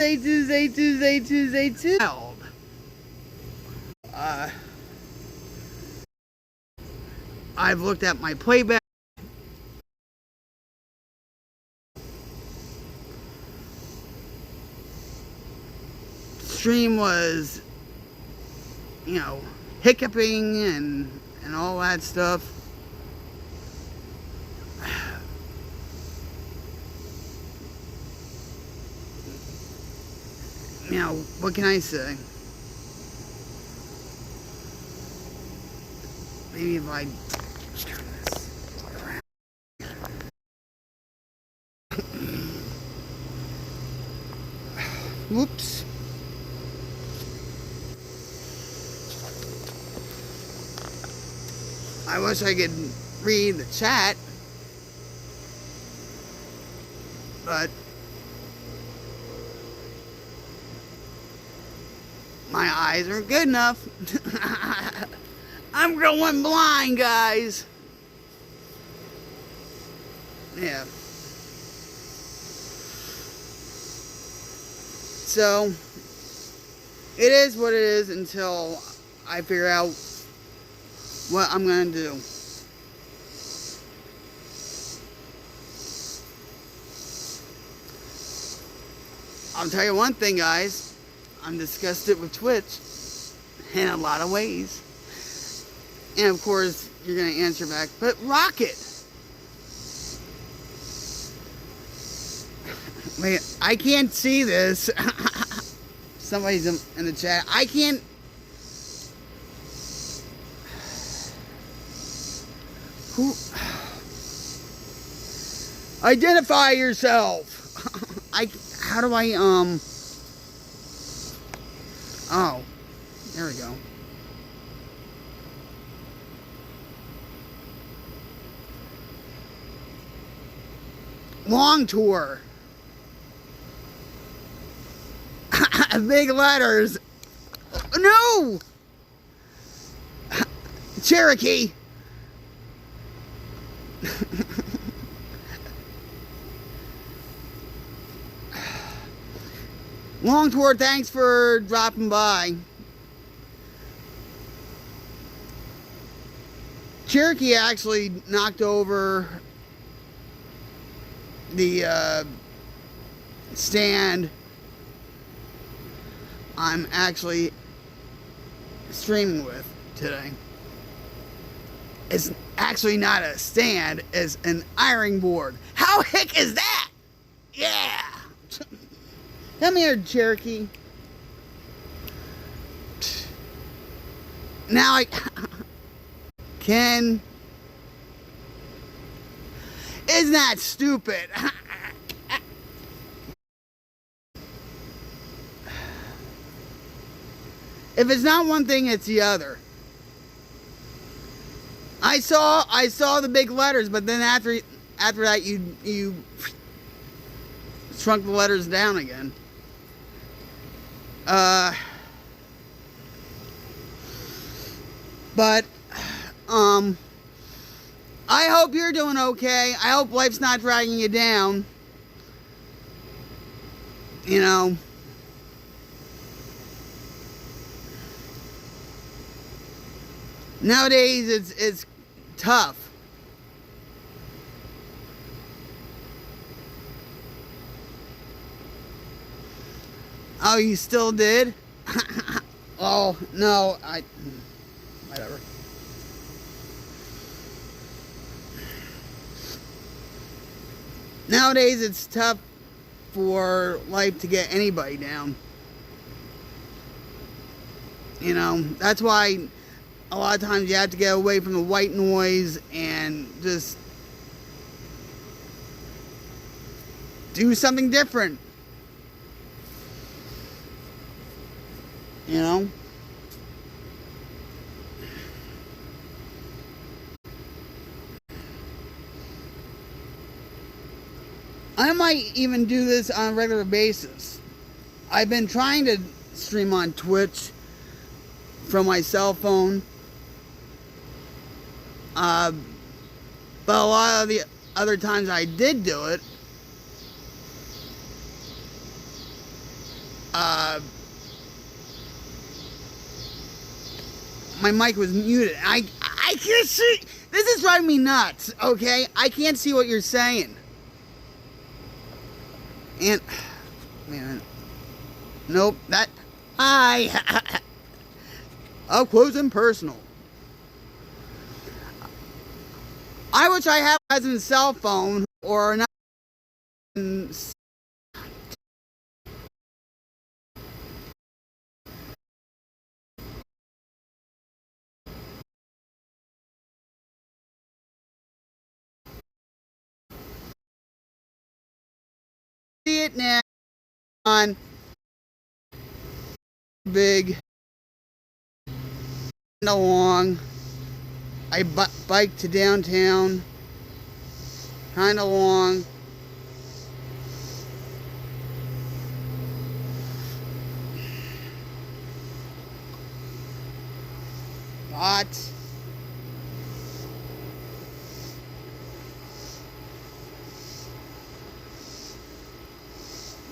Tuesday. I've looked at my playback. Stream was, hiccuping and all that stuff. What can I say? Maybe if I turn this around. Whoops. I wish I could read the chat, but my eyes aren't good enough. I'm going blind, guys. Yeah. So, it is what it is until I figure out what I'm going to do. I'll tell you one thing, guys. I'm disgusted with Twitch in a lot of ways. And of course, you're going to answer back, but Rocket! Wait, I can't see this. Somebody's in the chat. I can't. Who? Identify yourself. How do I, oh, there we go. Long tour. Big letters. No! Cherokee. Long tour, thanks for dropping by. Cherokee actually knocked over the stand I'm actually streaming with today. It's actually not a stand, it's an ironing board. How hick is that? Yeah! Come here, Cherokee. Now I can. Isn't that stupid? If it's not one thing, it's the other. I saw the big letters, but then after that you shrunk the letters down again. But I hope you're doing okay. I hope life's not dragging you down. Nowadays it's tough. Oh, you still did? Oh, no, whatever. Nowadays, it's tough for life to get anybody down. That's why a lot of times you have to get away from the white noise and just do something different. I might even do this on a regular basis. I've been trying to stream on Twitch from my cell phone. But a lot of the other times I did do it, uh, my mic was muted. I can't see. This is driving me nuts. Okay, I can't see what you're saying. And man, nope. That up close and personal. I wish I had a cell phone or not. See it now on big along. I bike to downtown, kind of long. What?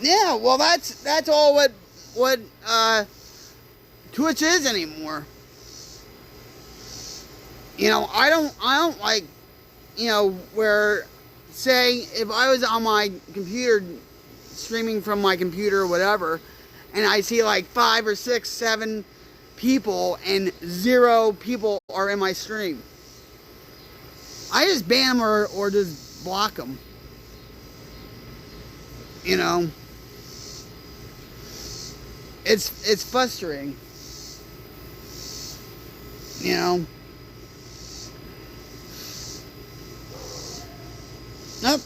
Yeah, well, that's all what Twitch is anymore. You know, I don't like, you know, where, say, if I was on my computer, streaming from my computer or whatever, and I see like 5 or 6, 7 people and 0 people are in my stream, I just ban them or just block them. You know, it's frustrating. You know. Nope.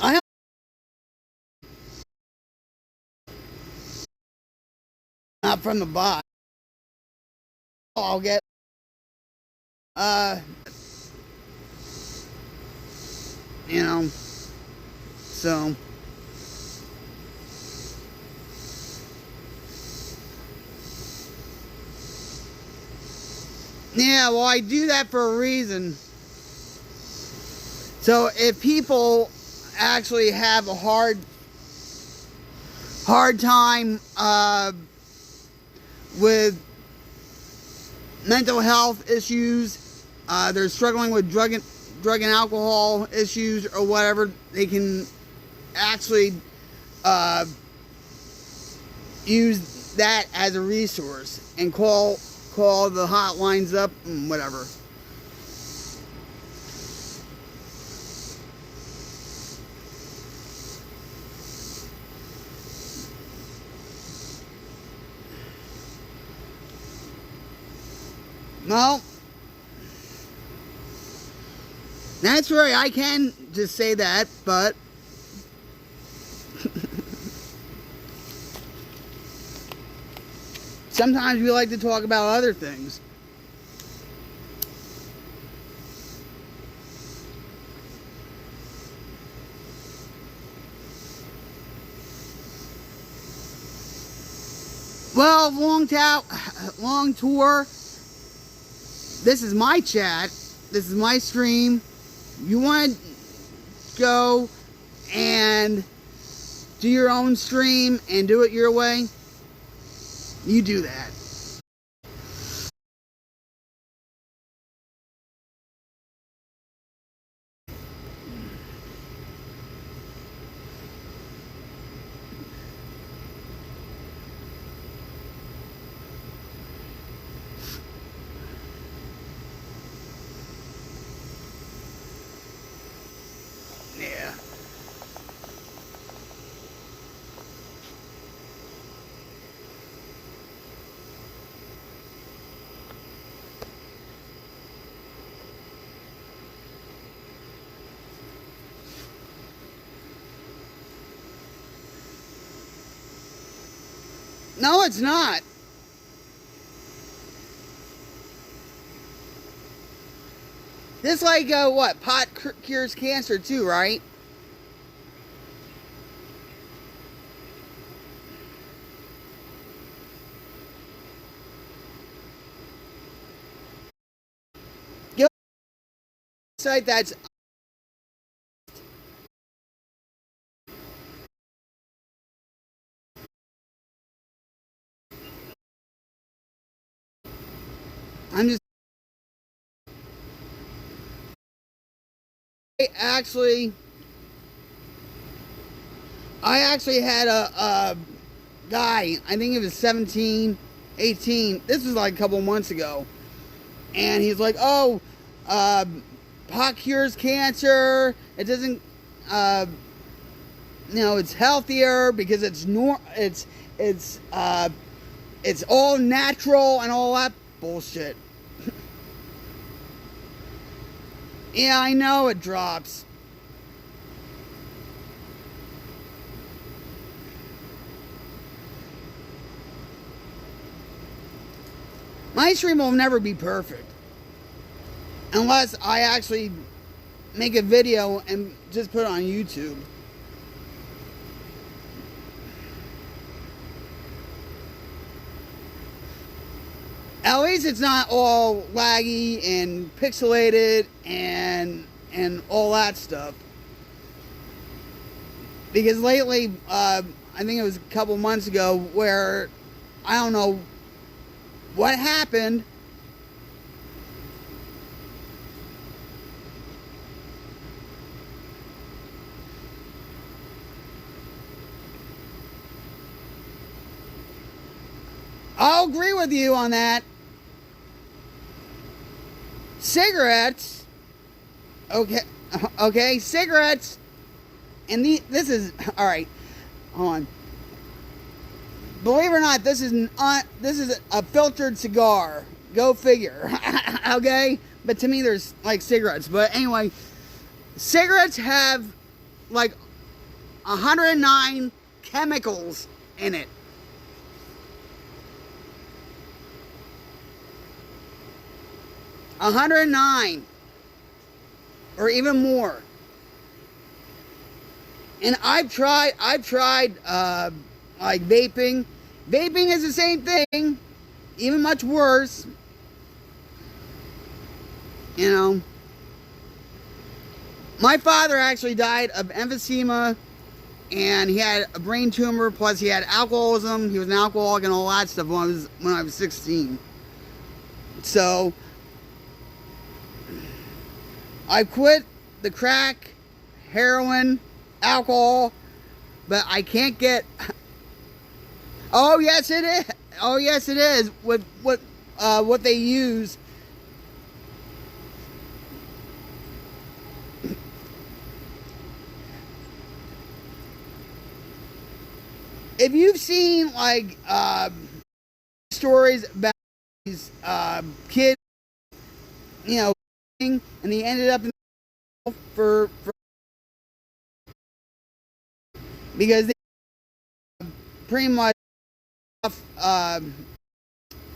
I have not from the bot. I'll get you know, so yeah, well, I do that for a reason. So if people actually have a hard time with mental health issues, they're struggling with drug and alcohol issues or whatever, they can actually use that as a resource and call the hotlines up and whatever. No, that's right, I can just say that, but sometimes we like to talk about other things. Well, long tour. This is my chat. This is my stream. You want to go and do your own stream and do it your way? You do that. Yeah. No, it's not. This like what? Pot cures cancer too, right? website that's I'm just I actually had a guy, I think he was 17, 18. This was like a couple months ago. And he's like, oh, pot cures cancer. It doesn't, it's healthier because it's all natural and all that bullshit. Yeah, I know it drops. My stream will never be perfect unless I actually make a video and just put it on YouTube. At least it's not all laggy and pixelated and all that stuff. Because lately, I think it was a couple months ago, where I don't know what happened. I'll agree with you on that. Cigarettes, okay, cigarettes, and this is, all right, hold on. Believe it or not, this is a filtered cigar. Go figure. Okay? But to me, there's like cigarettes. But anyway, cigarettes have like 109 chemicals in it. $109 or even more. And I've tried like vaping. Vaping is the same thing, even much worse. You know, my father actually died of emphysema, and he had a brain tumor, plus he had alcoholism. He was an alcoholic and all that stuff when I was 16. So I quit the crack, heroin, alcohol, but I can't get. Oh yes, it is. Oh yes, it is. With what they use. If you've seen like stories about these kids, and they ended up in for because they pretty much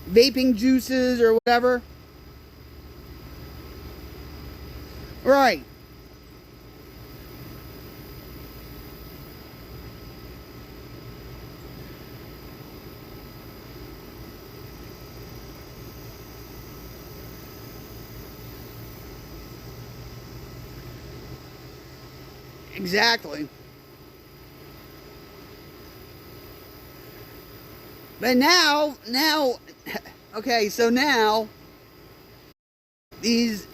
vaping juices or whatever. Right. Exactly. But now, okay, so now, these,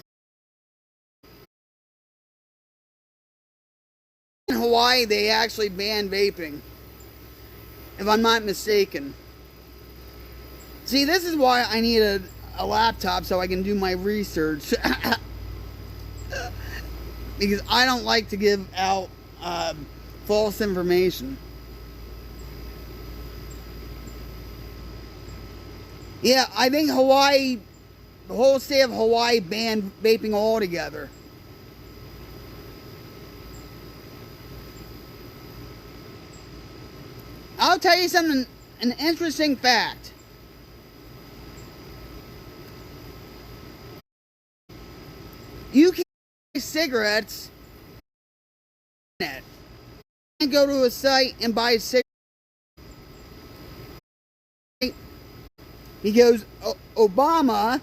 in Hawaii, they actually banned vaping, if I'm not mistaken. See, this is why I need a laptop so I can do my research. Because I don't like to give out false information. Yeah, I think Hawaii, the whole state of Hawaii banned vaping altogether. I'll tell you something, an interesting fact. You can buy cigarettes on the internet. You can go to a site and buy cigarettes. Because Obama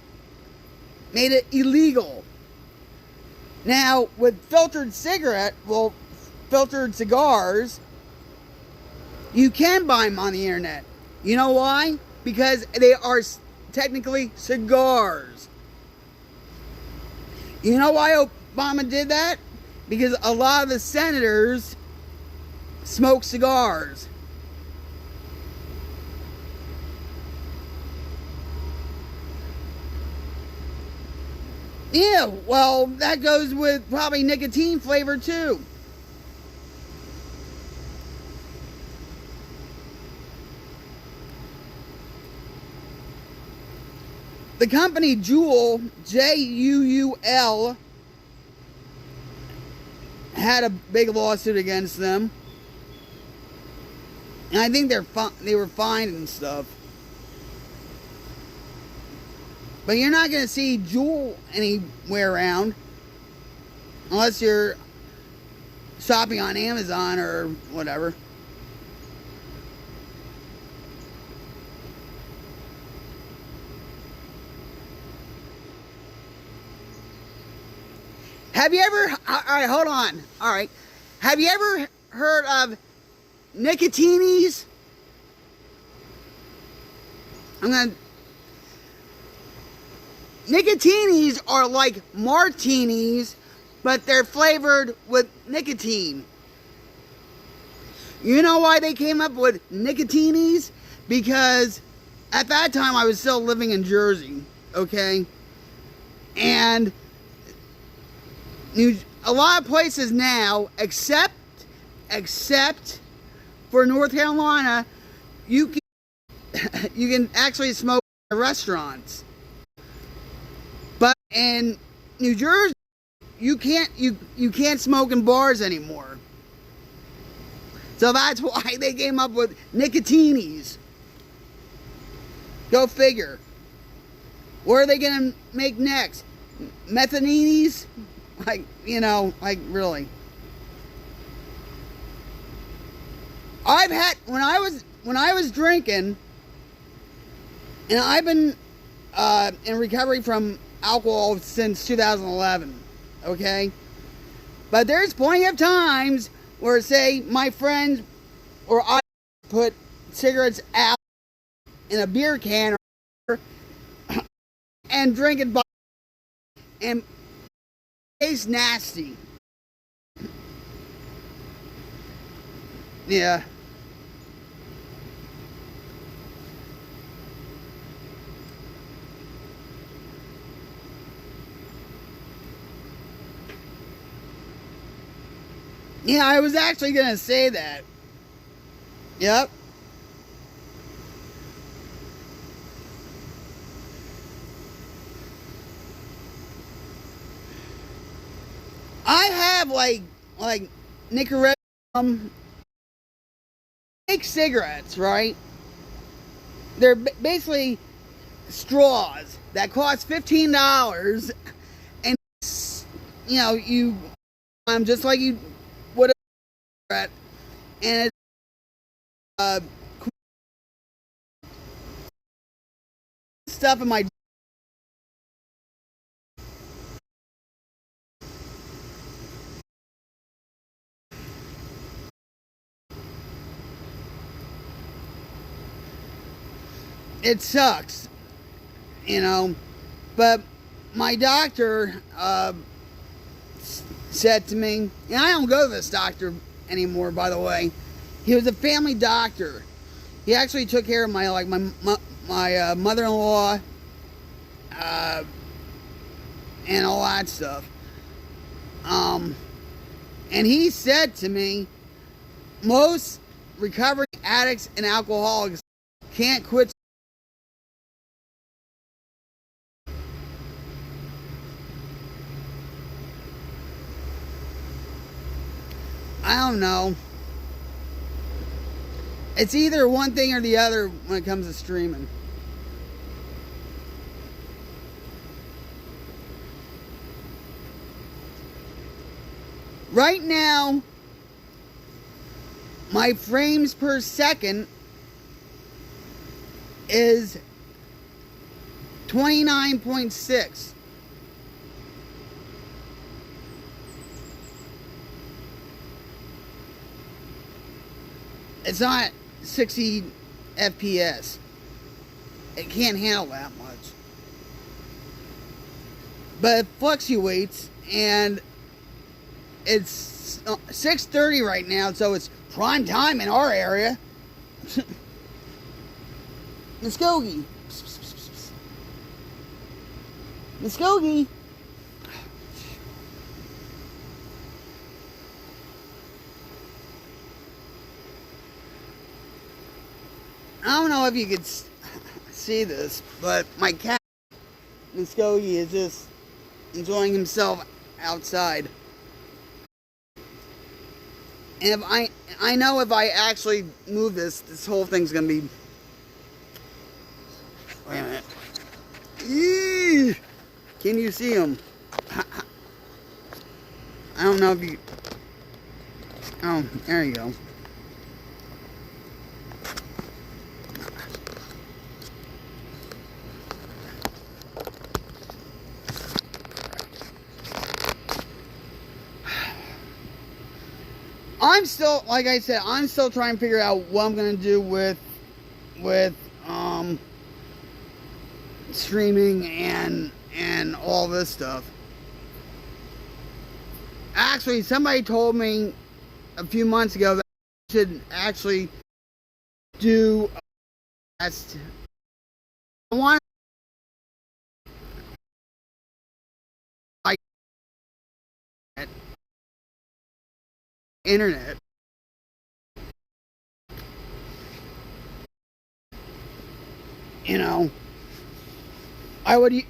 made it illegal. Now, with filtered cigars, you can buy them on the internet. You know why? Because they are technically cigars. You know why Obama did that? Because a lot of the senators smoke cigars. Yeah, well, that goes with probably nicotine flavor too. The company Juul, Juul, had a big lawsuit against them. And I think they were fined and stuff. But you're not going to see Juul anywhere around unless you're shopping on Amazon or whatever. Have you ever, all right, hold on. All right. Have you ever heard of nicotinis? Nicotinis are like martinis, but they're flavored with nicotine. You know why they came up with nicotinis? Because at that time I was still living in Jersey, okay? And a lot of places now, except for North Carolina, you can actually smoke in restaurants. But in New Jersey, you can't smoke in bars anymore. So that's why they came up with nicotinis. Go figure. What are they gonna make next? Methaninis? Like, really. I've had when I was drinking, and I've been in recovery from alcohol since 2011, okay? But there's plenty of times where, say, my friends or I put cigarettes out in a beer can and drink it by, and it tastes nasty. Yeah. Yeah, I was actually going to say that. Yep. I have like Nicaraguan fake cigarettes, right? They're basically straws that cost $15, and you just like you would a cigarette, and it's stuff in my. It sucks, but my doctor said to me, and I don't go to this doctor anymore, by the way. He was a family doctor. He actually took care of my mother-in-law and all that stuff. And he said to me, most recovering addicts and alcoholics can't quit. I don't know. It's either one thing or the other when it comes to streaming. Right now, my frames per second is 29.6. It's not 60 FPS. It can't handle that much. But it fluctuates, and it's 6:30 right now, so it's prime time in our area. Muskogee. Muskogee. I don't know if you could see this, but my cat, Muskogee, is just enjoying himself outside. And if I know if I actually move this whole thing's gonna be. Wait a minute. Eee! Can you see him? I don't know if you. Oh, there you go. I'm still, like I said, I'm still trying to figure out what I'm gonna do with streaming and all this stuff. Actually, somebody told me a few months ago that I should actually do a test. I want like internet. You know, I would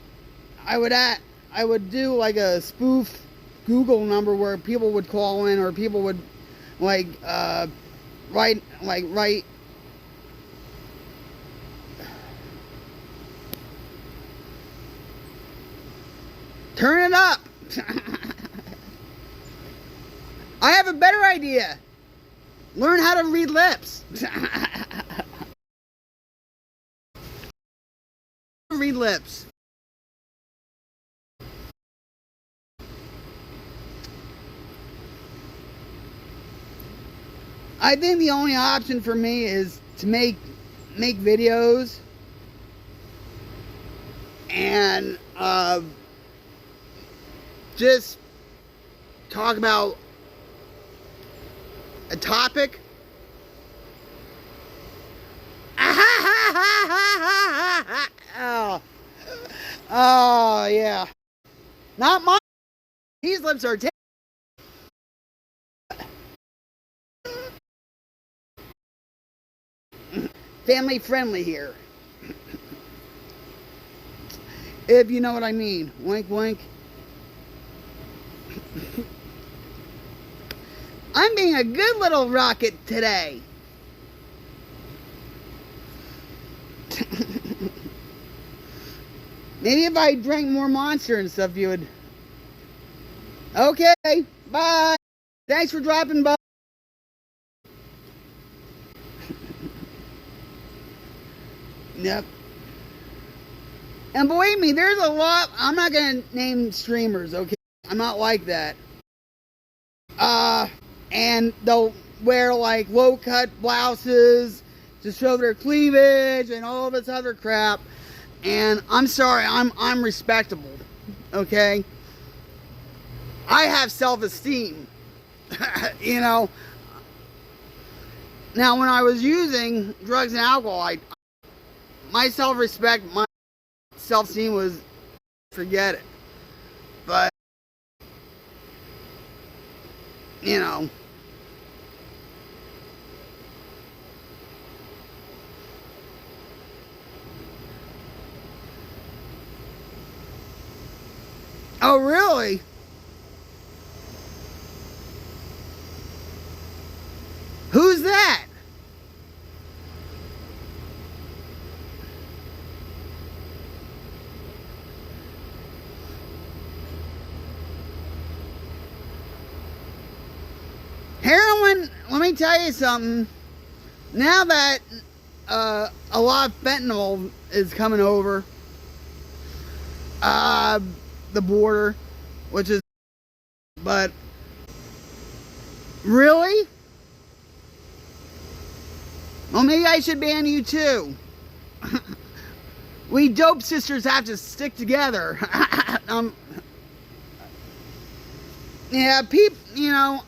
do like a spoof Google number where people would call in, or people would like write turn it up. I have a better idea. Learn how to read lips. Read lips. I think the only option for me is to make videos and just talk about a topic. Oh yeah. Not mine. These lips are family friendly here. If you know what I mean. Wink wink. I'm being a good little rocket today. Maybe if I drank more Monster and stuff, you would. Okay, bye. Thanks for dropping by. Yep. And believe me, there's a lot. I'm not gonna name streamers, okay? I'm not like that. And they'll wear like low-cut blouses to show their cleavage and all this other crap. And I'm sorry, I'm respectable, okay? I have self-esteem, you know. Now, when I was using drugs and alcohol, my self-respect, my self-esteem was, forget it. But, you know. Oh, really? Who's that? Heroin, let me tell you something. Now that a lot of fentanyl is coming over the border, which is, but really, Well, maybe I should ban you too. We dope sisters have to stick together. Yeah, you know,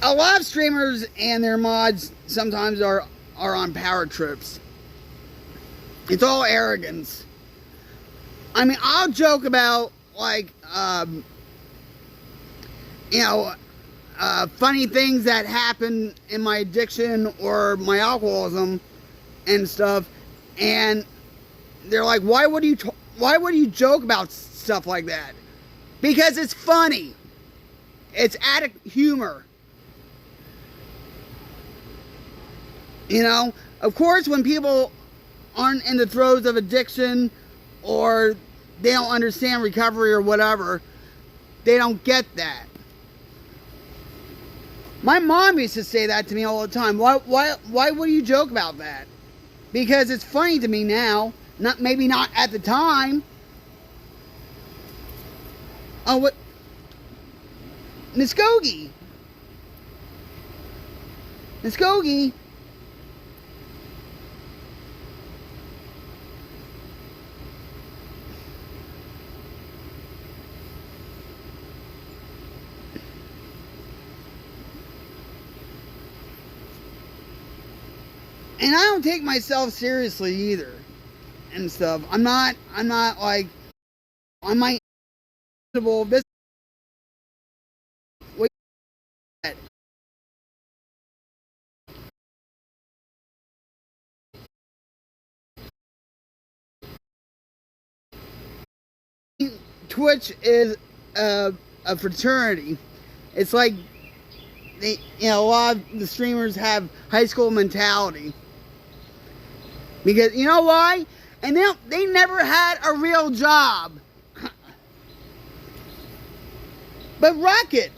a lot of streamers and their mods sometimes are on power trips. It's all arrogance. I mean, I'll joke about, like, you know, funny things that happen in my addiction or my alcoholism and stuff, and they're like, why would you joke about stuff like that? Because it's funny. It's addict humor. You know, of course, when people aren't in the throes of addiction or they don't understand recovery or whatever, they don't get that. My mom used to say that to me all the time. Why would you joke about that? Because it's funny to me now. Maybe not at the time. Oh, what? Muskogee. Muskogee. And I don't take myself seriously either and stuff. I'm not like, I might this Twitch is a fraternity. It's like a lot of the streamers have high school mentality. Because you know why? And they never had a real job. But Rocket,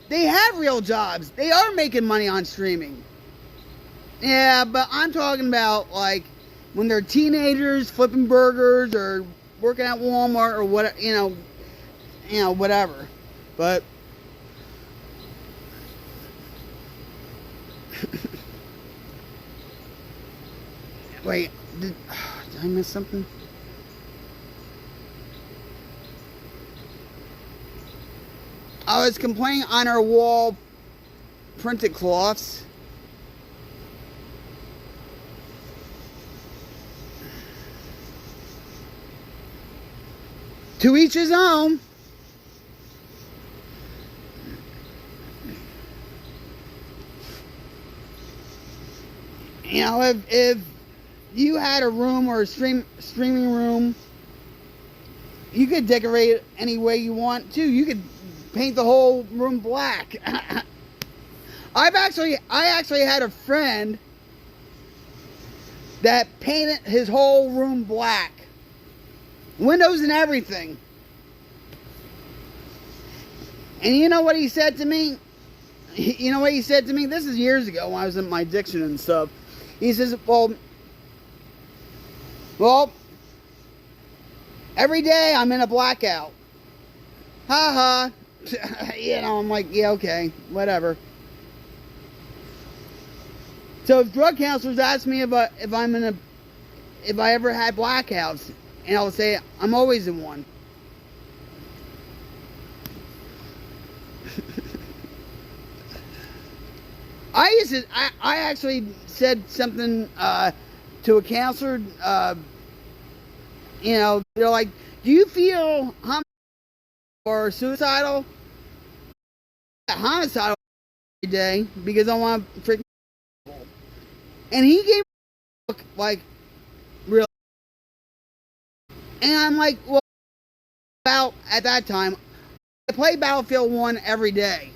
they have real jobs. They are making money on streaming. Yeah, but I'm talking about like when they're teenagers flipping burgers or working at Walmart or what, you know, whatever. But wait, did I miss something? I was complaining on our wall printed cloths. To each his own. You know, if you had a room or a streaming room, you could decorate it any way you want to. You could paint the whole room black. I actually had a friend that painted his whole room black. Windows and everything. And you know what he said to me? You know what he said to me? This is years ago when I was in my addiction and stuff. He says, well, every day I'm in a blackout. Ha ha. You know, I'm like, yeah, okay, whatever. So if drug counselors ask me if I ever had blackouts, and I'll say I'm always in one. I actually said something to a counselor. You know, they're like, "Do you feel homicidal or suicidal?" Homicidal every day because I want to freak. And he gave me a look like, really. And I'm like, well, about at that time, I play Battlefield 1 every day.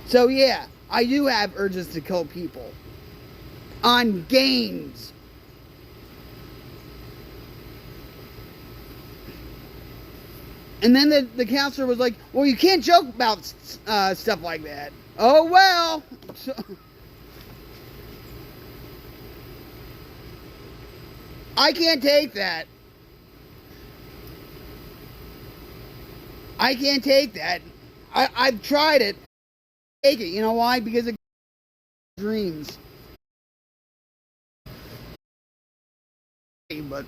So yeah, I do have urges to kill people on games. And then the counselor was like, well, you can't joke about stuff like that. Oh, well. I can't take that. I can't take that. I've tried it. take it. You know why? Because it dreams. But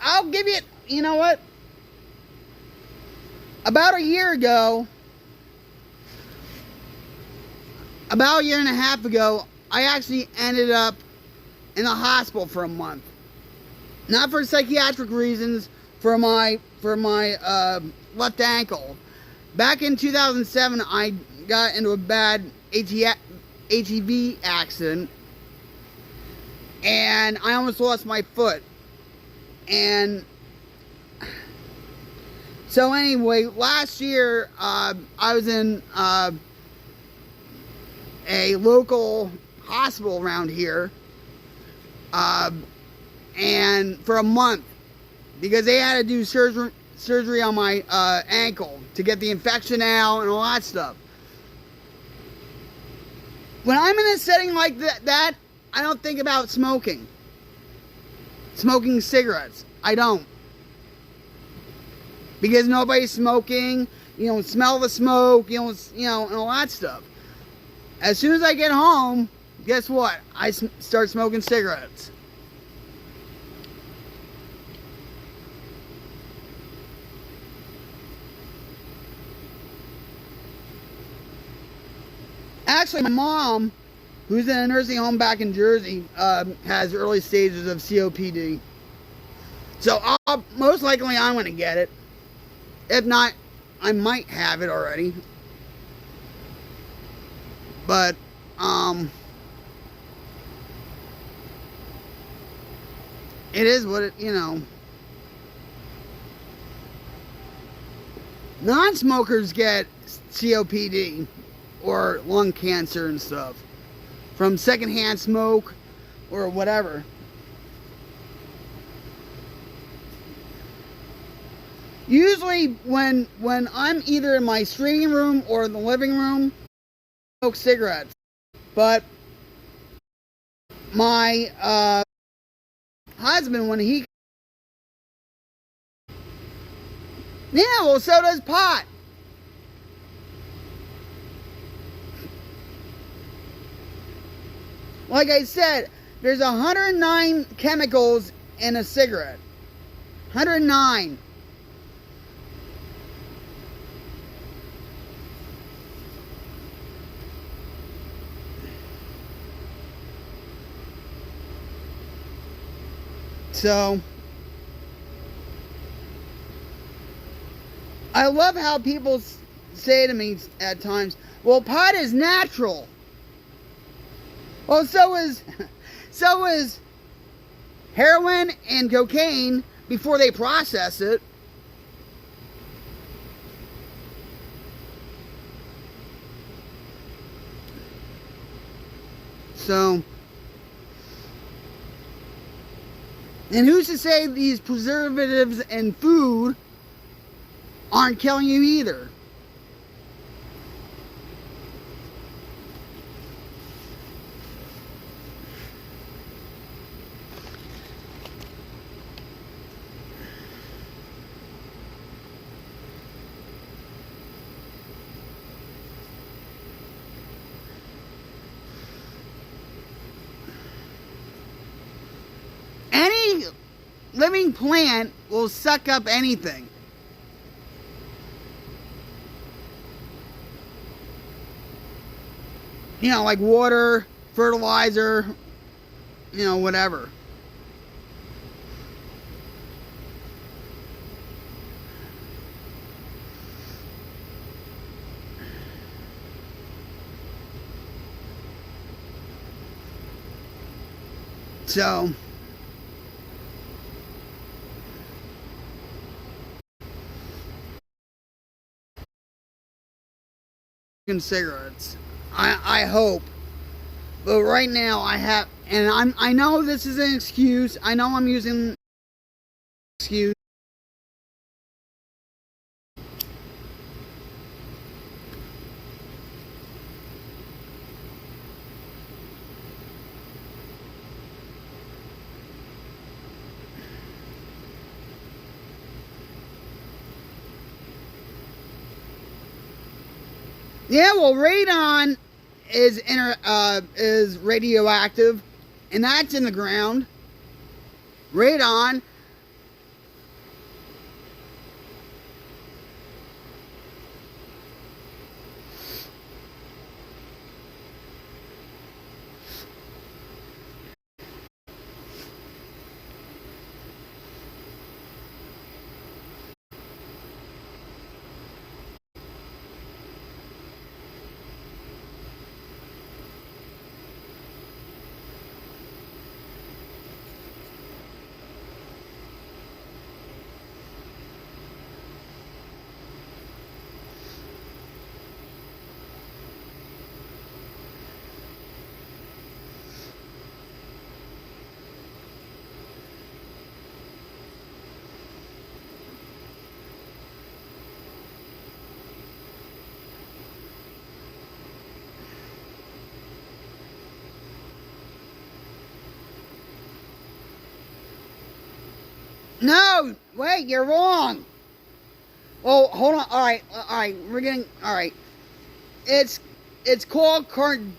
I'll give you. You know what? About a year and a half ago, I actually ended up in the hospital for a month. Not for psychiatric reasons, for my left ankle. Back in 2007, I got into a bad ATV accident, and I almost lost my foot. And so anyway, last year I was in a local hospital around here, and for a month, because they had to do surgery on my ankle to get the infection out and all that stuff. When I'm in a setting like that, I don't think about smoking cigarettes. I don't, because nobody's smoking. You don't smell the smoke. You know, and all that stuff. As soon as I get home, guess what? I start smoking cigarettes. Actually, my mom, who's in a nursing home back in Jersey, has early stages of COPD. So most likely I'm going to get it. If not, I might have it already. But, it is what it, you know. Non-smokers get COPD or lung cancer and stuff from secondhand smoke or whatever. Usually when I'm either in my streaming room or the living room, I smoke cigarettes. But my husband, when he... Yeah, well, so does pot. Like I said, there's 109 chemicals in a cigarette. 109. So, I love how people say to me at times, well, pot is natural. Well, so is heroin and cocaine before they process it. So, and who's to say these preservatives in food aren't killing you either? Any living plant will suck up anything. You know, like water, fertilizer, you know, whatever. So, cigarettes. I hope. But right now I have, and I know this is an excuse. I know I'm using an excuse. Yeah, well, radon is radioactive, and that's in the ground. Radon. No, wait, you're wrong. Oh, hold on. All right. We're getting all right. It's called carcinogen.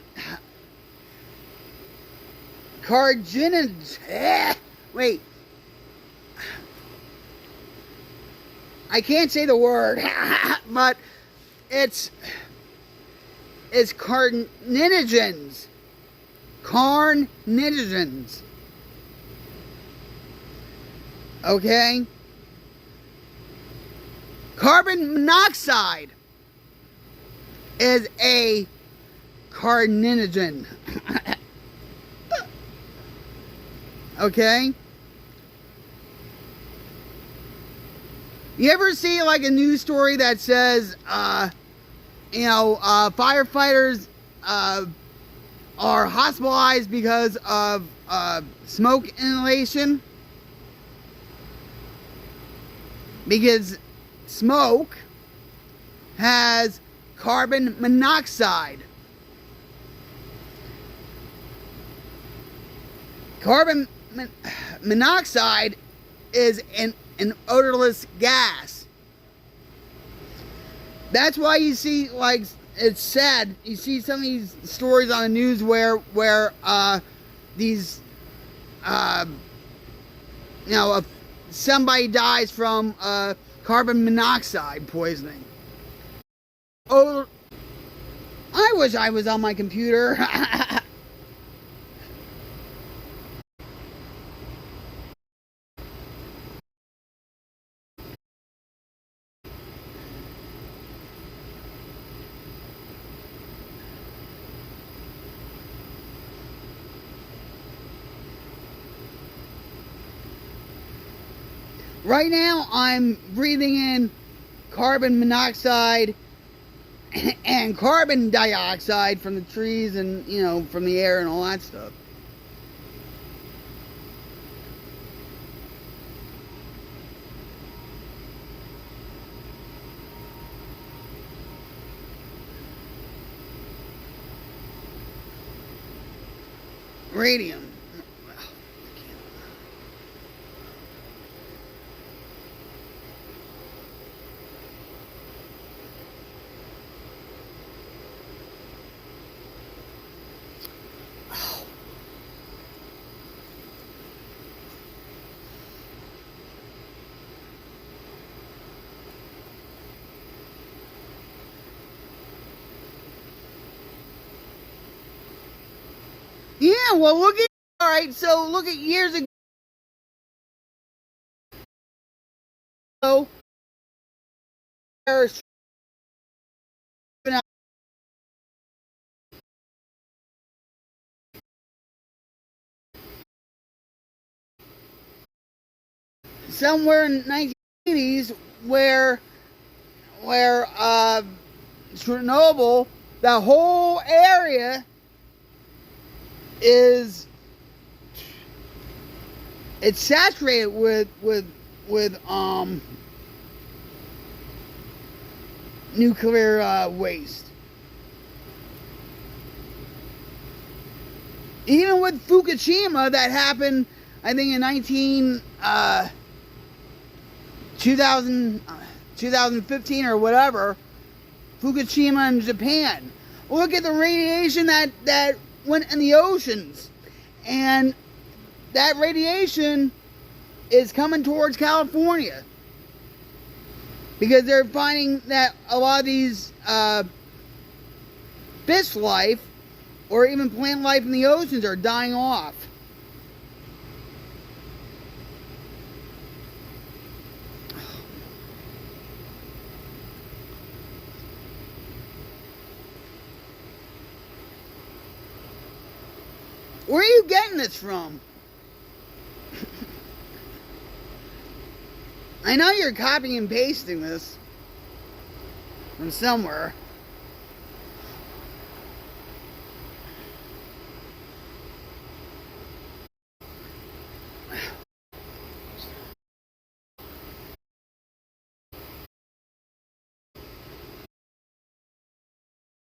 Wait, I can't say the word, but it's carcinogens. Carcinogens. Okay? Carbon monoxide is a carcinogen. Okay? You ever see like a news story that says, firefighters are hospitalized because of smoke inhalation? Because smoke has carbon monoxide. Carbon monoxide is an odorless gas. That's why you see, like it's said, you see some of these stories on the news where these somebody dies from carbon monoxide poisoning. Oh, I wish I was on my computer. Right now, I'm breathing in carbon monoxide and carbon dioxide from the trees and, from the air and all that stuff. Radium. Yeah, well, alright, so look at years ago, somewhere in the 1980s where Chernobyl, the whole area it's saturated with nuclear waste. Even with Fukushima, that happened, I think, in 2015 or whatever. Fukushima in Japan. Look at the radiation that went in the oceans. And that radiation is coming towards California. Because they're finding that a lot of these fish life or even plant life in the oceans are dying off. Where are you getting this from? I know you're copying and pasting this from somewhere.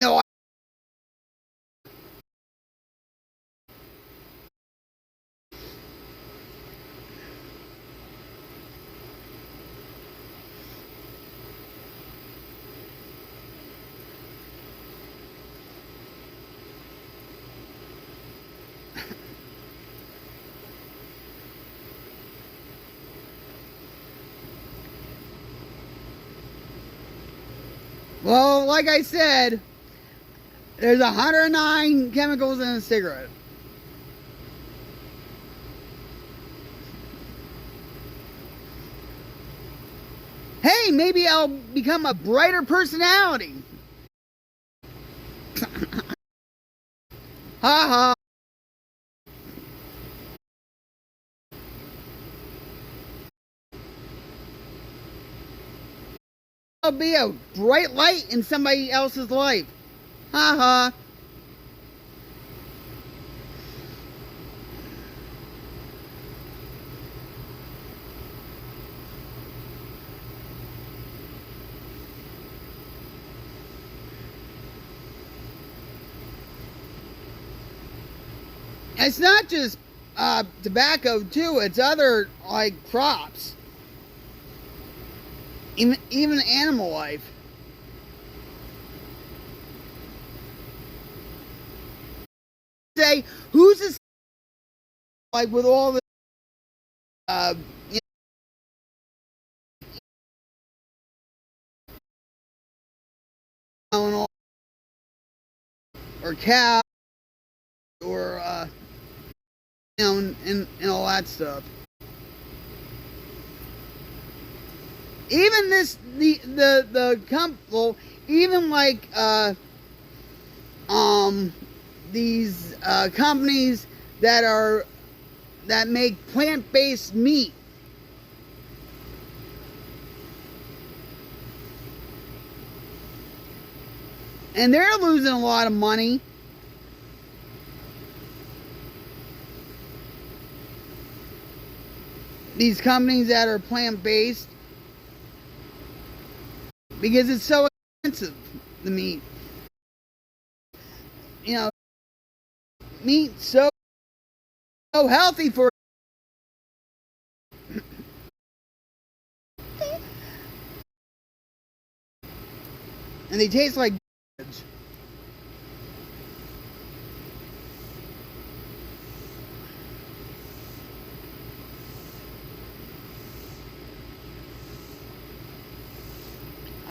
No, well, like I said, there's 109 chemicals in a cigarette. Hey, maybe I'll become a brighter personality. Ha ha. I'll be a bright light in somebody else's life. Ha ha. It's not just tobacco too, it's other like crops. Even animal life. Say, who's this like with all the you know, and all, or cow or you know, and all that stuff. Even this well, even like these companies that make plant-based meat. And they're losing a lot of money. These companies that are plant-based, because it's so expensive, the meat. You know, meat's so healthy for and they taste like garbage.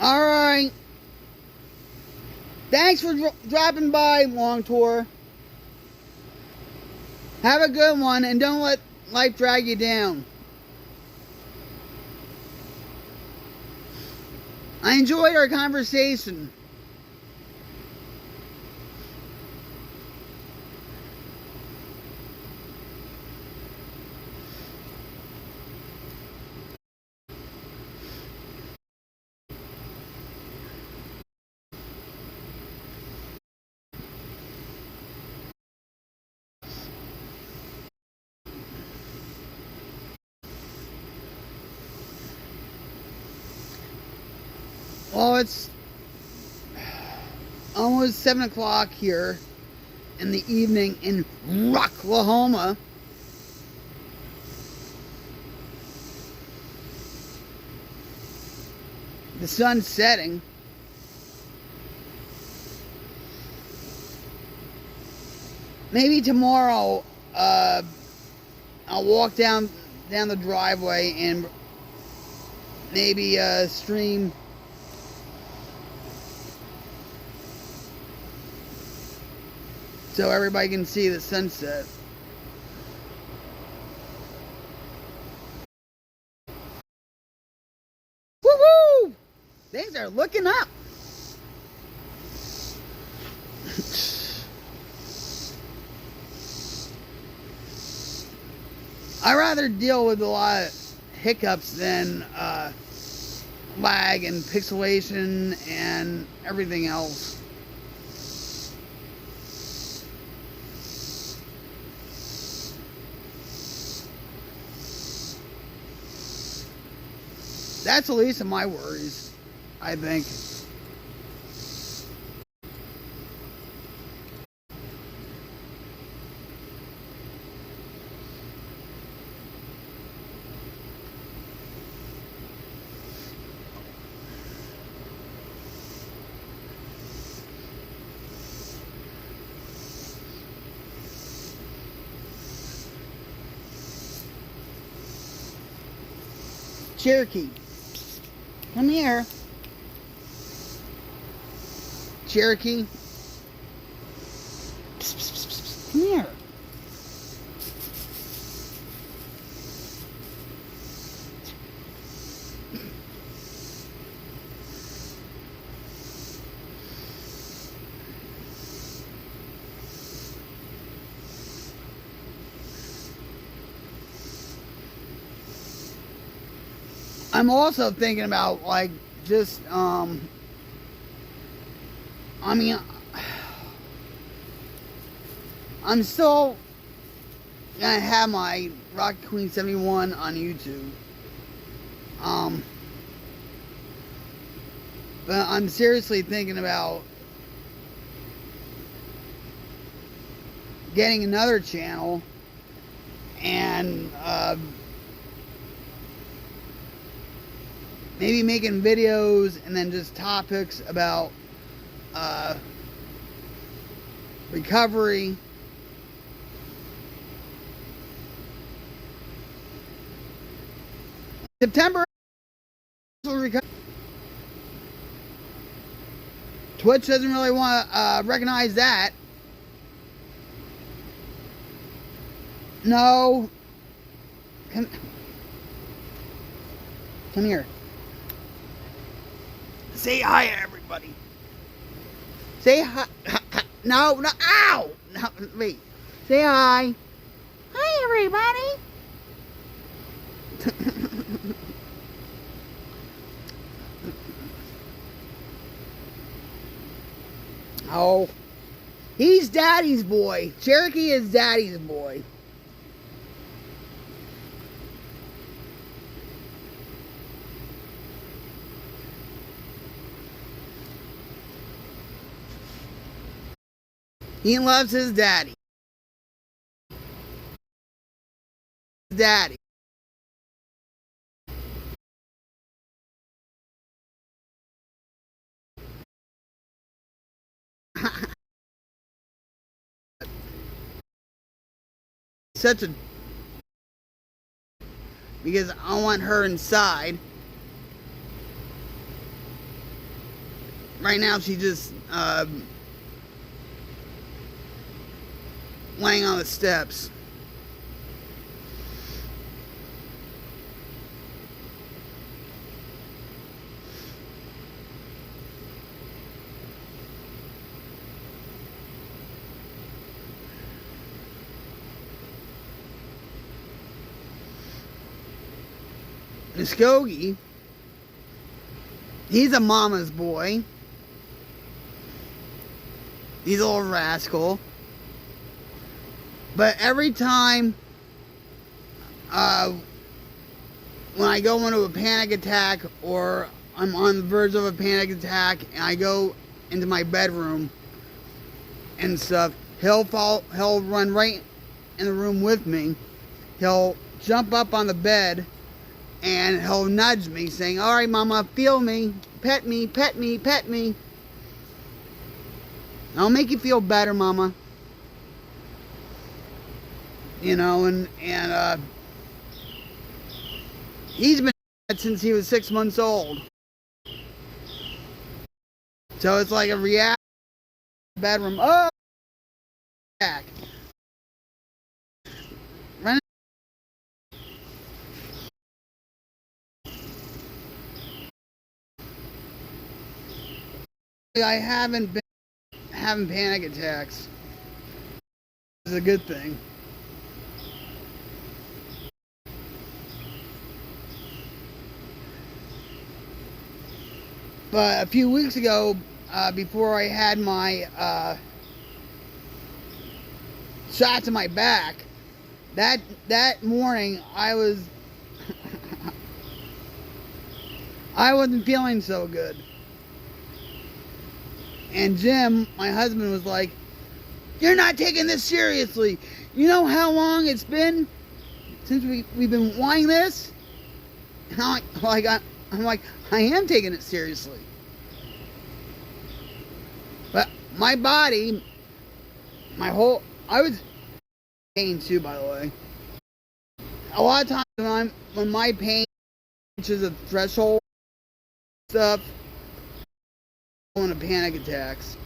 All right. Thanks for dropping by, Long Tour. Have a good one, and don't let life drag you down. I enjoyed our conversation. Well, it's almost 7 o'clock here in the evening in Rocklahoma. The sun's setting. maybe tomorrow, I'll walk down the driveway and maybe stream so everybody can see the sunset. Woo-woo! Things are looking up. I rather deal with a lot of hiccups than lag and pixelation and everything else. That's the least of my worries, I think. Cherokee, come here. Cherokee, come here. I'm also thinking about, like, just, I mean, I'm still gonna have my Rock Queen 71 on YouTube. But I'm seriously thinking about getting another channel and, maybe making videos and then just topics about recovery. September Twitch doesn't really want to recognize that. No. Come here. Say hi, everybody. Say hi. No, no, ow! No, wait. Say hi. Hi, everybody. Oh, he's daddy's boy. Cherokee is daddy's boy. He loves his daddy. Daddy. Such a... Because I want her inside. Right now she's just laying on the steps. Muskogee, he's a mama's boy. He's a little rascal. But every time when I go into a panic attack or I'm on the verge of a panic attack and I go into my bedroom and stuff, he'll run right in the room with me. He'll jump up on the bed and he'll nudge me saying, "All right, mama, feel me, pet me, pet me, pet me. I'll make you feel better, mama." you know, and he's been dead since he was 6 months old. So it's like a react bedroom. Oh, back. I haven't been having panic attacks. It's a good thing. But a few weeks ago, before I had my shot to my back, that morning I wasn't feeling so good. And Jim, my husband, was like, "You're not taking this seriously. You know how long it's been since we've been wanting this?" And I'm like, I am taking it seriously. But my body, I was in pain too, by the way. A lot of times when my pain reaches a threshold stuff, I'm going into panic attacks.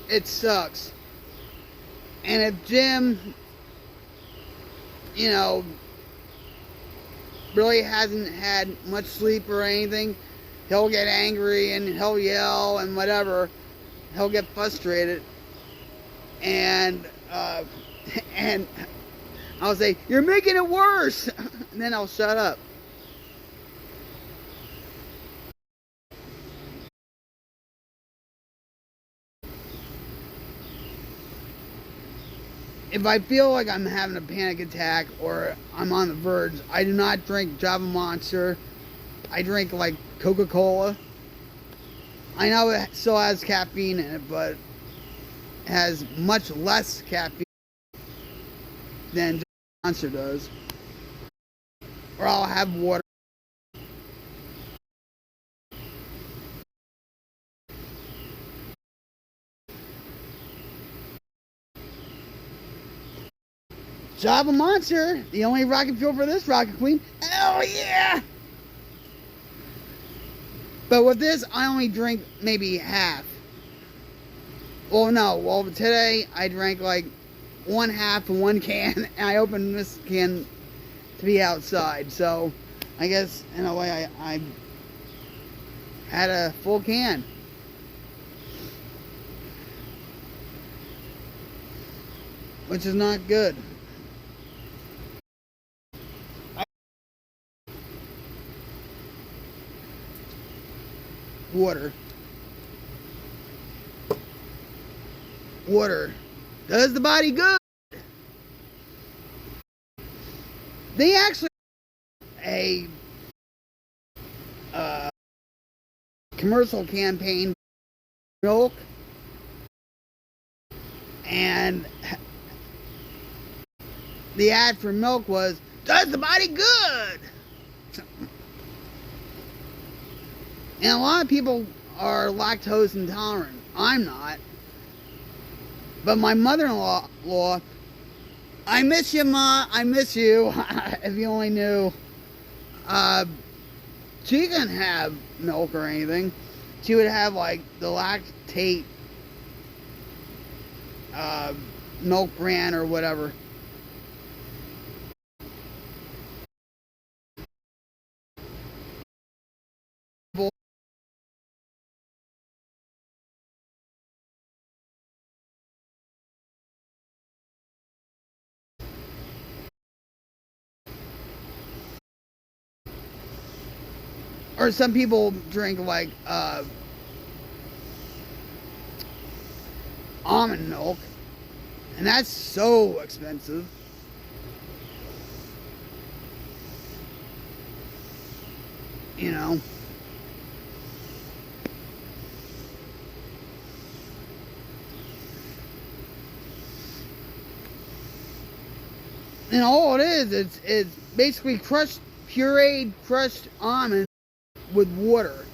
It sucks. And if Jim, you know, really hasn't had much sleep or anything, he'll get angry and he'll yell and whatever. He'll get frustrated. And and I'll say, "You're making it worse." And then I'll shut up. If I feel like I'm having a panic attack or I'm on the verge, I do not drink Java Monster. I drink like Coca-Cola. I know it still has caffeine in it, but it has much less caffeine than Java Monster does. Or I'll have water. Java Monster, the only rocket fuel for this rocket queen. Hell yeah! But with this, I only drink maybe half. Well, no. Well, today I drank like one half of one can, and I opened this can to be outside. So I guess in a way I had a full can. Which is not good. Water does the body good. They actually a commercial campaign milk, and the ad for milk was, "Does the body good." And a lot of people are lactose intolerant. I'm not. But my mother-in-law, I miss you, Ma. I miss you. If you only knew. She couldn't have milk or anything. She would have like the lactate milk brand or whatever. Or some people drink like almond milk, and that's so expensive. You know. And all it is, it's basically pureed crushed almond with water.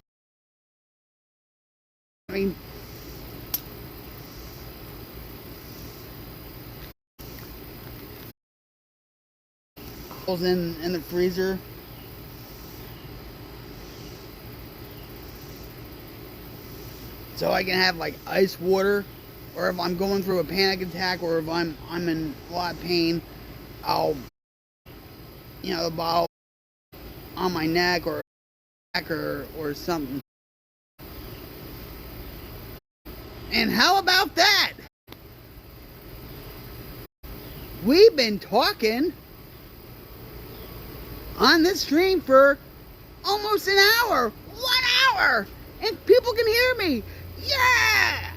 I mean, in the freezer. So I can have like ice water, or if I'm going through a panic attack, or if I'm in a lot of pain, I'll, the bottle on my neck or back or something. And how about that? We've been talking on this stream for almost an hour, 1 hour, and people can hear me. Yeah!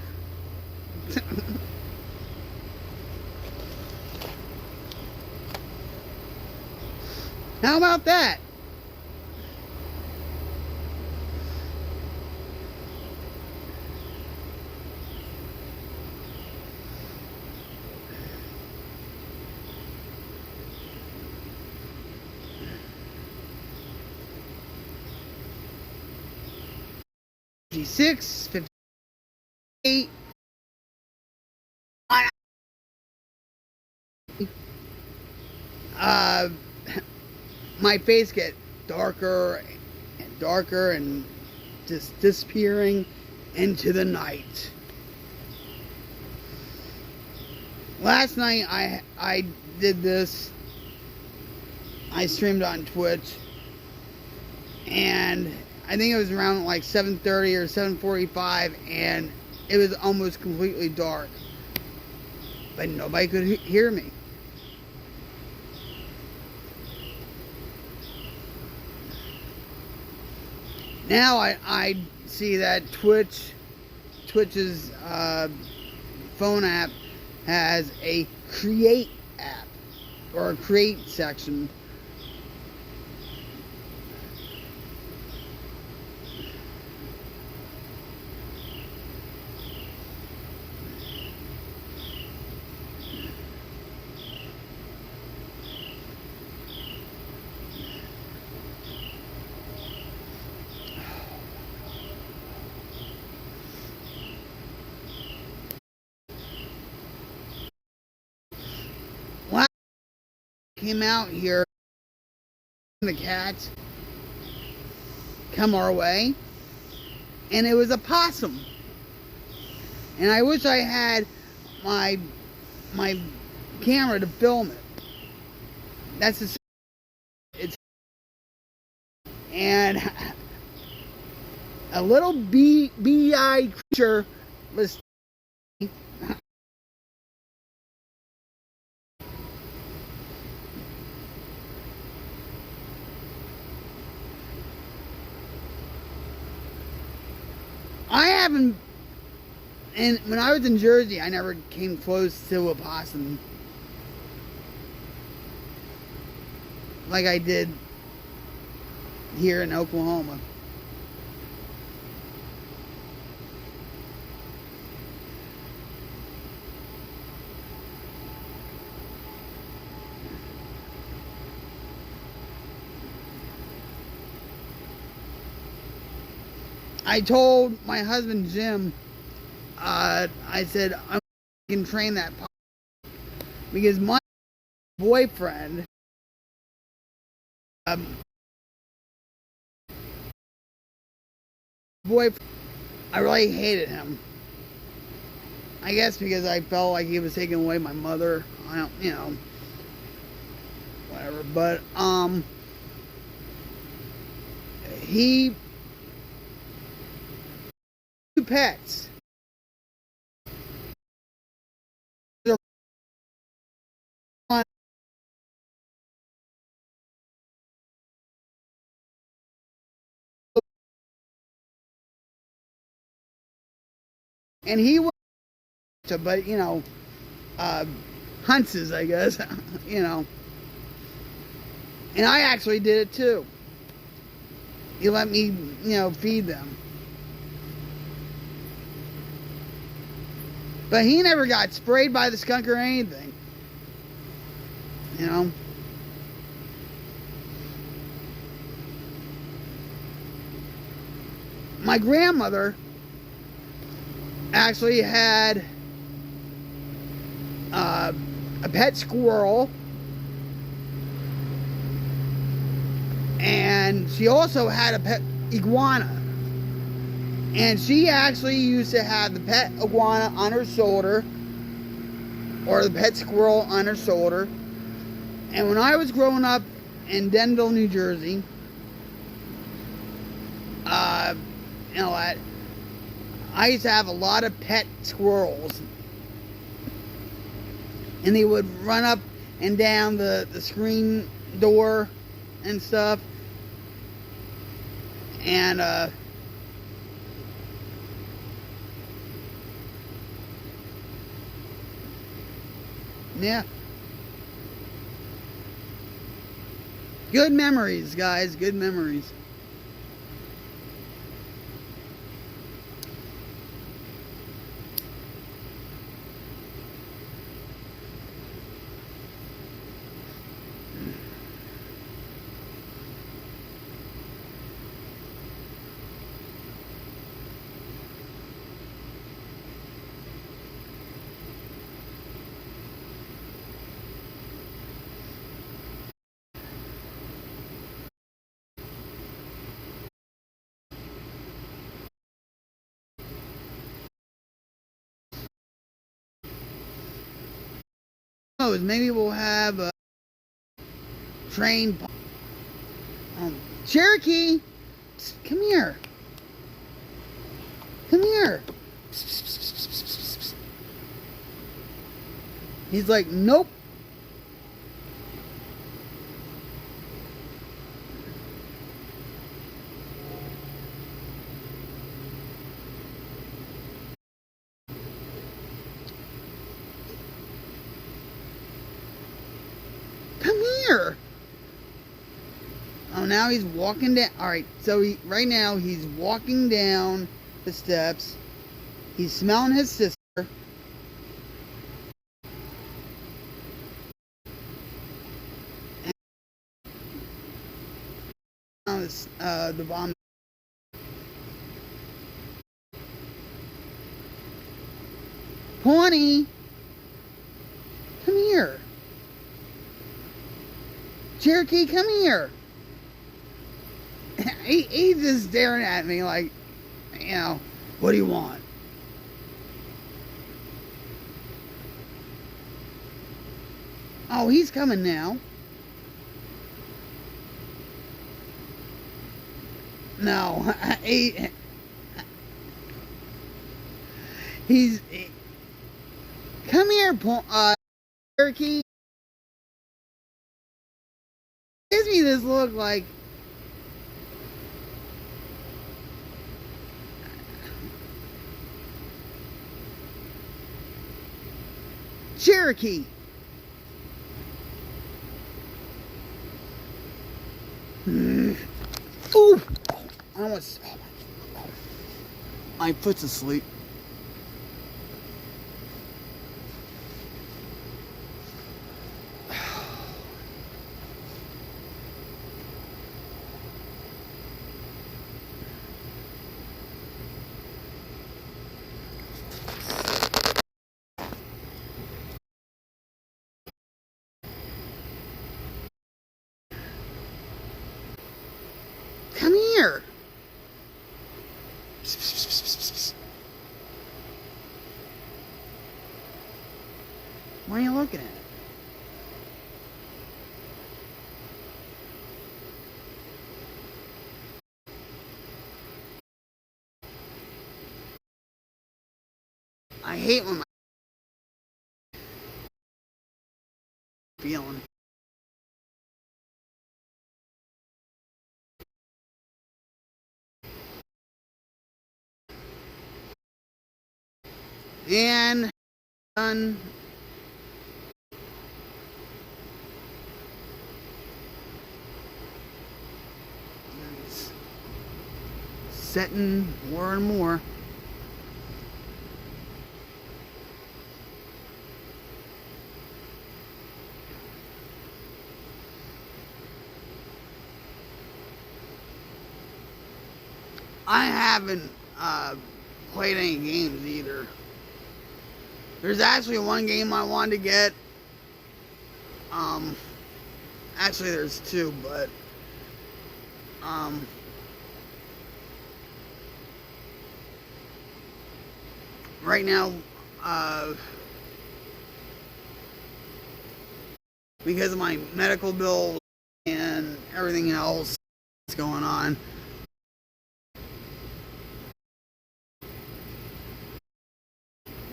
How about that? Six, 58. My face get darker and darker and just disappearing into the night. Last night I did this. I streamed on Twitch, and I think it was around like 7:30 or 7:45, and it was almost completely dark, but nobody could hear me. Now I see that Twitch's phone app has a create app, or a create section. Came out here, the cats come our way, and it was a possum. And I wish I had my camera to film it. That's the it's and a little bee-eyed creature was. I haven't, and when I was in Jersey, I never came close to a possum like I did here in Oklahoma. I told my husband Jim, I said, I can train that possum, because my boyfriend, I really hated him. I guess because I felt like he was taking away my mother. I don't, whatever. But he two pets. And he was, but hunts, I guess, And I actually did it too. He let me, feed them. But he never got sprayed by the skunk or anything. My grandmother actually had a pet squirrel, and she also had a pet iguana. And she actually used to have the pet iguana on her shoulder, or the pet squirrel on her shoulder. And when I was growing up in Denville, New Jersey, you know what? I used to have a lot of pet squirrels, and they would run up and down the screen door and stuff. And yeah, good memories, guys. Good memories. Oh, maybe we'll have a train. Cherokee, come here. Come here. He's like, nope. Come here. Oh, now he's walking down. All right, so right now he's walking down the steps. He's smelling his sister. The bomb. Pawnee, come here. Cherokee, come here. He's just staring at me like, you know, what do you want? Oh, he's coming now. No, he's come here, Cherokee. Gives me this look like Cherokee. Ooh, I almost. My foot's asleep. Come here. Why are you looking at it? I hate when my feeling. And done. It's setting more and more. I haven't played any games either. There's actually one game I wanted to get. Actually there's two, but right now, because of my medical bills and everything else that's going on,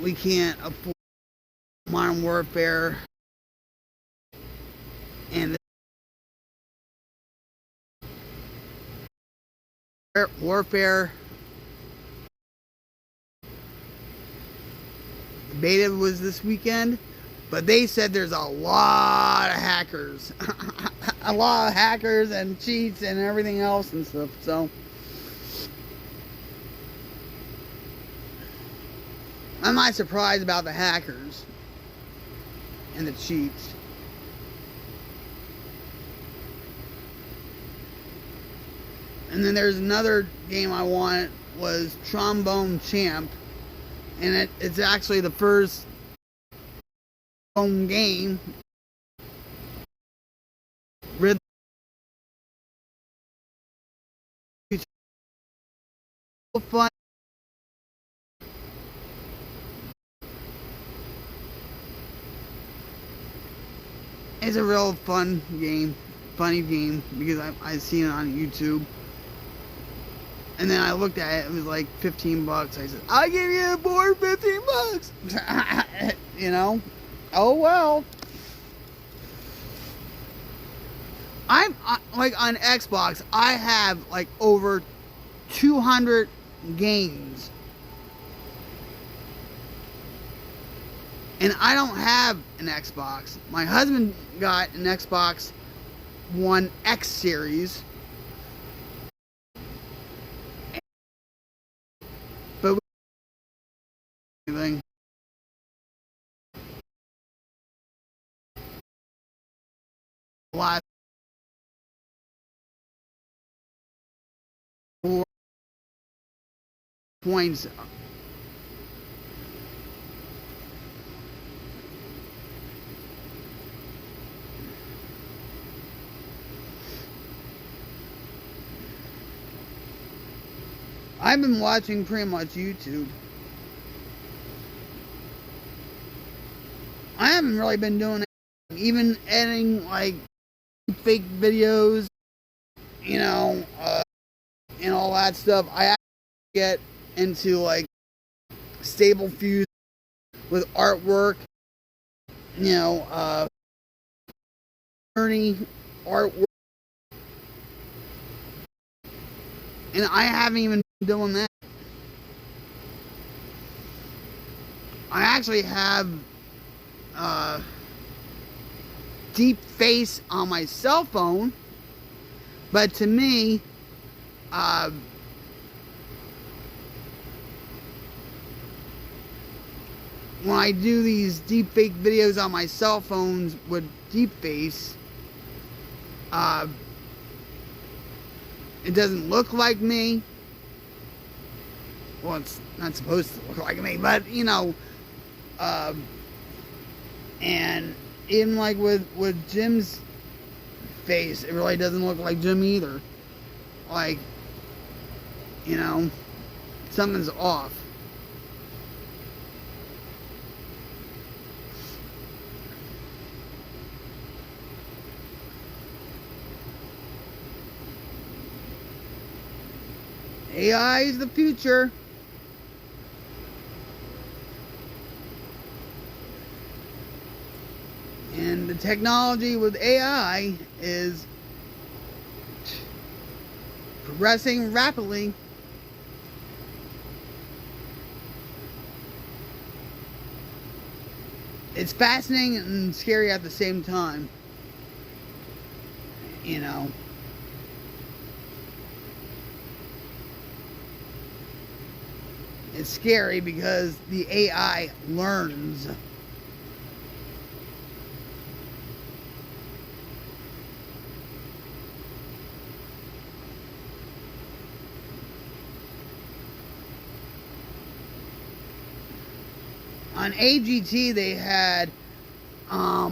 we can't afford Modern Warfare, and Warfare beta was this weekend, but they said there's a lot of hackers. A lot of hackers and cheats and everything else and stuff, so I'm not surprised about the hackers and the cheats. And then there's another game I want, was Trombone Champ, and it's actually the first home game rhythm fun. It's a real fun game, funny game, because I've seen it on YouTube. And then I looked at it, it was like $15. I said, I'll give you a board $15. You know? Oh well. I'm like on Xbox, I have like over 200 games. And I don't have an Xbox. My husband got an Xbox One X series. But anything. A lot of points. I've been watching pretty much YouTube. I haven't really been doing it, even editing like fake videos, you know, and all that stuff. I actually get into like Stable Fuse with artwork, you know, journey artwork, and I haven't even been doing that. I actually have deep face on my cell phone, but to me, when I do these deep fake videos on my cell phones with deep face, it doesn't look like me. Well, it's not supposed to look like me, but you know, and even like with Jim's face, it really doesn't look like Jim either. Like, you know, something's off. AI is the future. And the technology with AI is progressing rapidly. It's fascinating and scary at the same time. You know. It's scary because the AI learns. on AGT they had a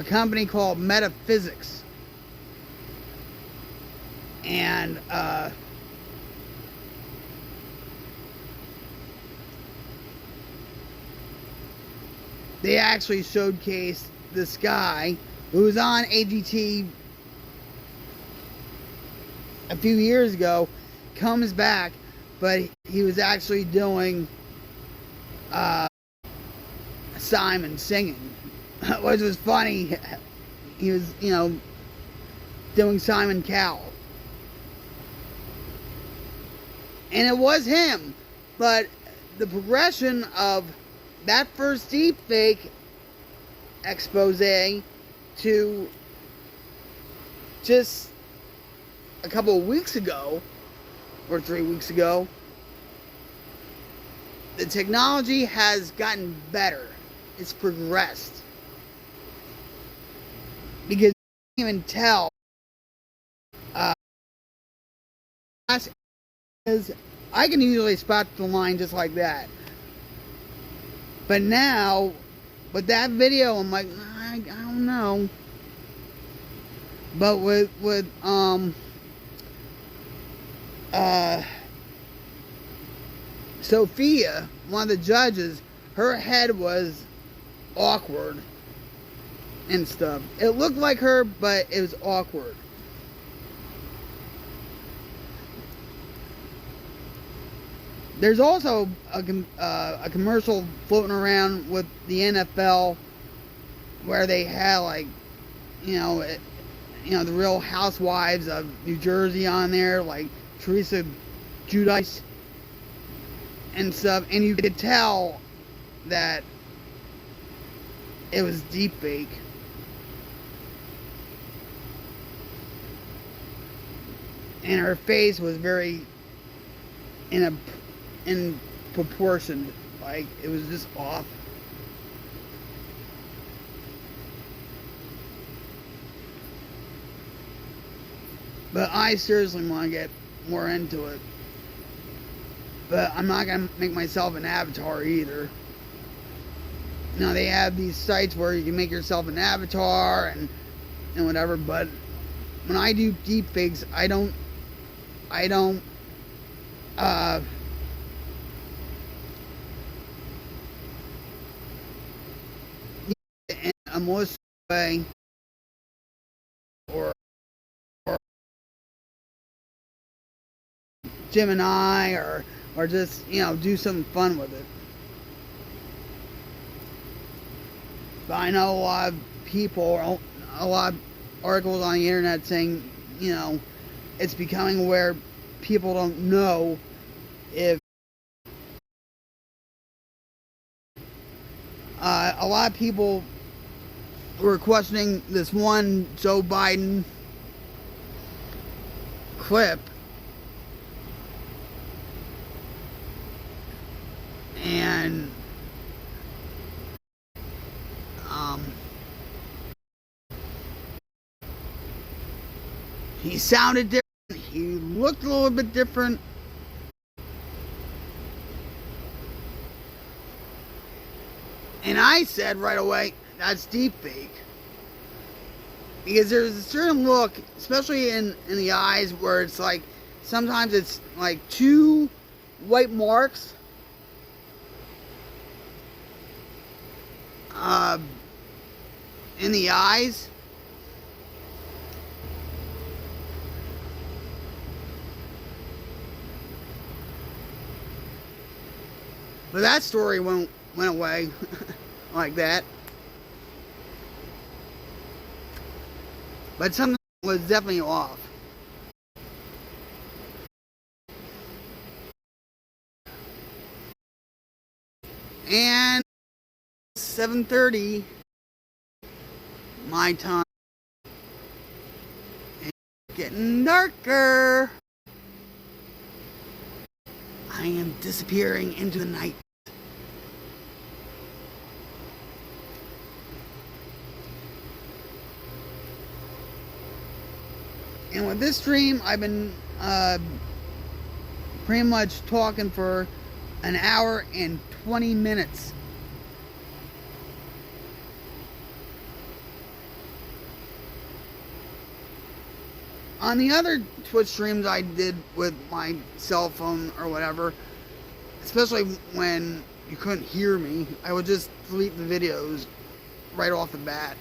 company called Metaphysics, and they actually showcased this guy who was on AGT a few years ago, comes back, but he was actually doing Simon singing, which was funny. He was, doing Simon Cowell. And it was him, but the progression of that first deepfake expose to just a couple of weeks ago, or 3 weeks ago, the technology has gotten better. It's progressed. Because you can't even tell. I can usually spot the line just like that. But now, with that video, I'm like, I don't know. But with Sophia, one of the judges, her head was awkward and stuff. It looked like her, but it was awkward. There's also a commercial floating around with the NFL where they had, like, the Real Housewives of New Jersey on there, like Teresa Giudice and stuff, and you could tell that it was deepfake. And her face was very in proportion, like it was just off. But I seriously want to get more into it. But I'm not going to make myself an avatar either. Now they have these sites where you can make yourself an avatar and whatever, but when I do deepfakes, I don't in a Muskogee way or Gemini or just do something fun with it. But I know a lot of people, a lot of articles on the internet saying it's becoming where people don't know if a lot of people were questioning this one Joe Biden clip, and he sounded different, he looked a little bit different. And I said right away, that's deepfake. Because there's a certain look, especially in the eyes, where it's like, sometimes it's like two white marks in the eyes. But that story went away like that. But something was definitely off. And 7:30 my time. It's getting darker. I am disappearing into the night. And with this stream, I've been pretty much talking for an hour and 20 minutes. On the other Twitch streams I did with my cell phone or whatever, especially when you couldn't hear me, I would just delete the videos right off the bat.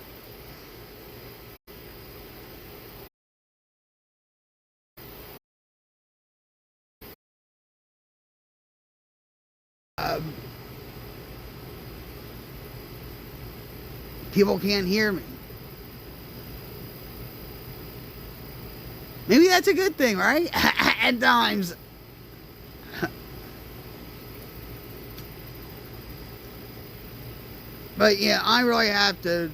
People can't hear me. Maybe that's a good thing, right? At times. But yeah, I really have to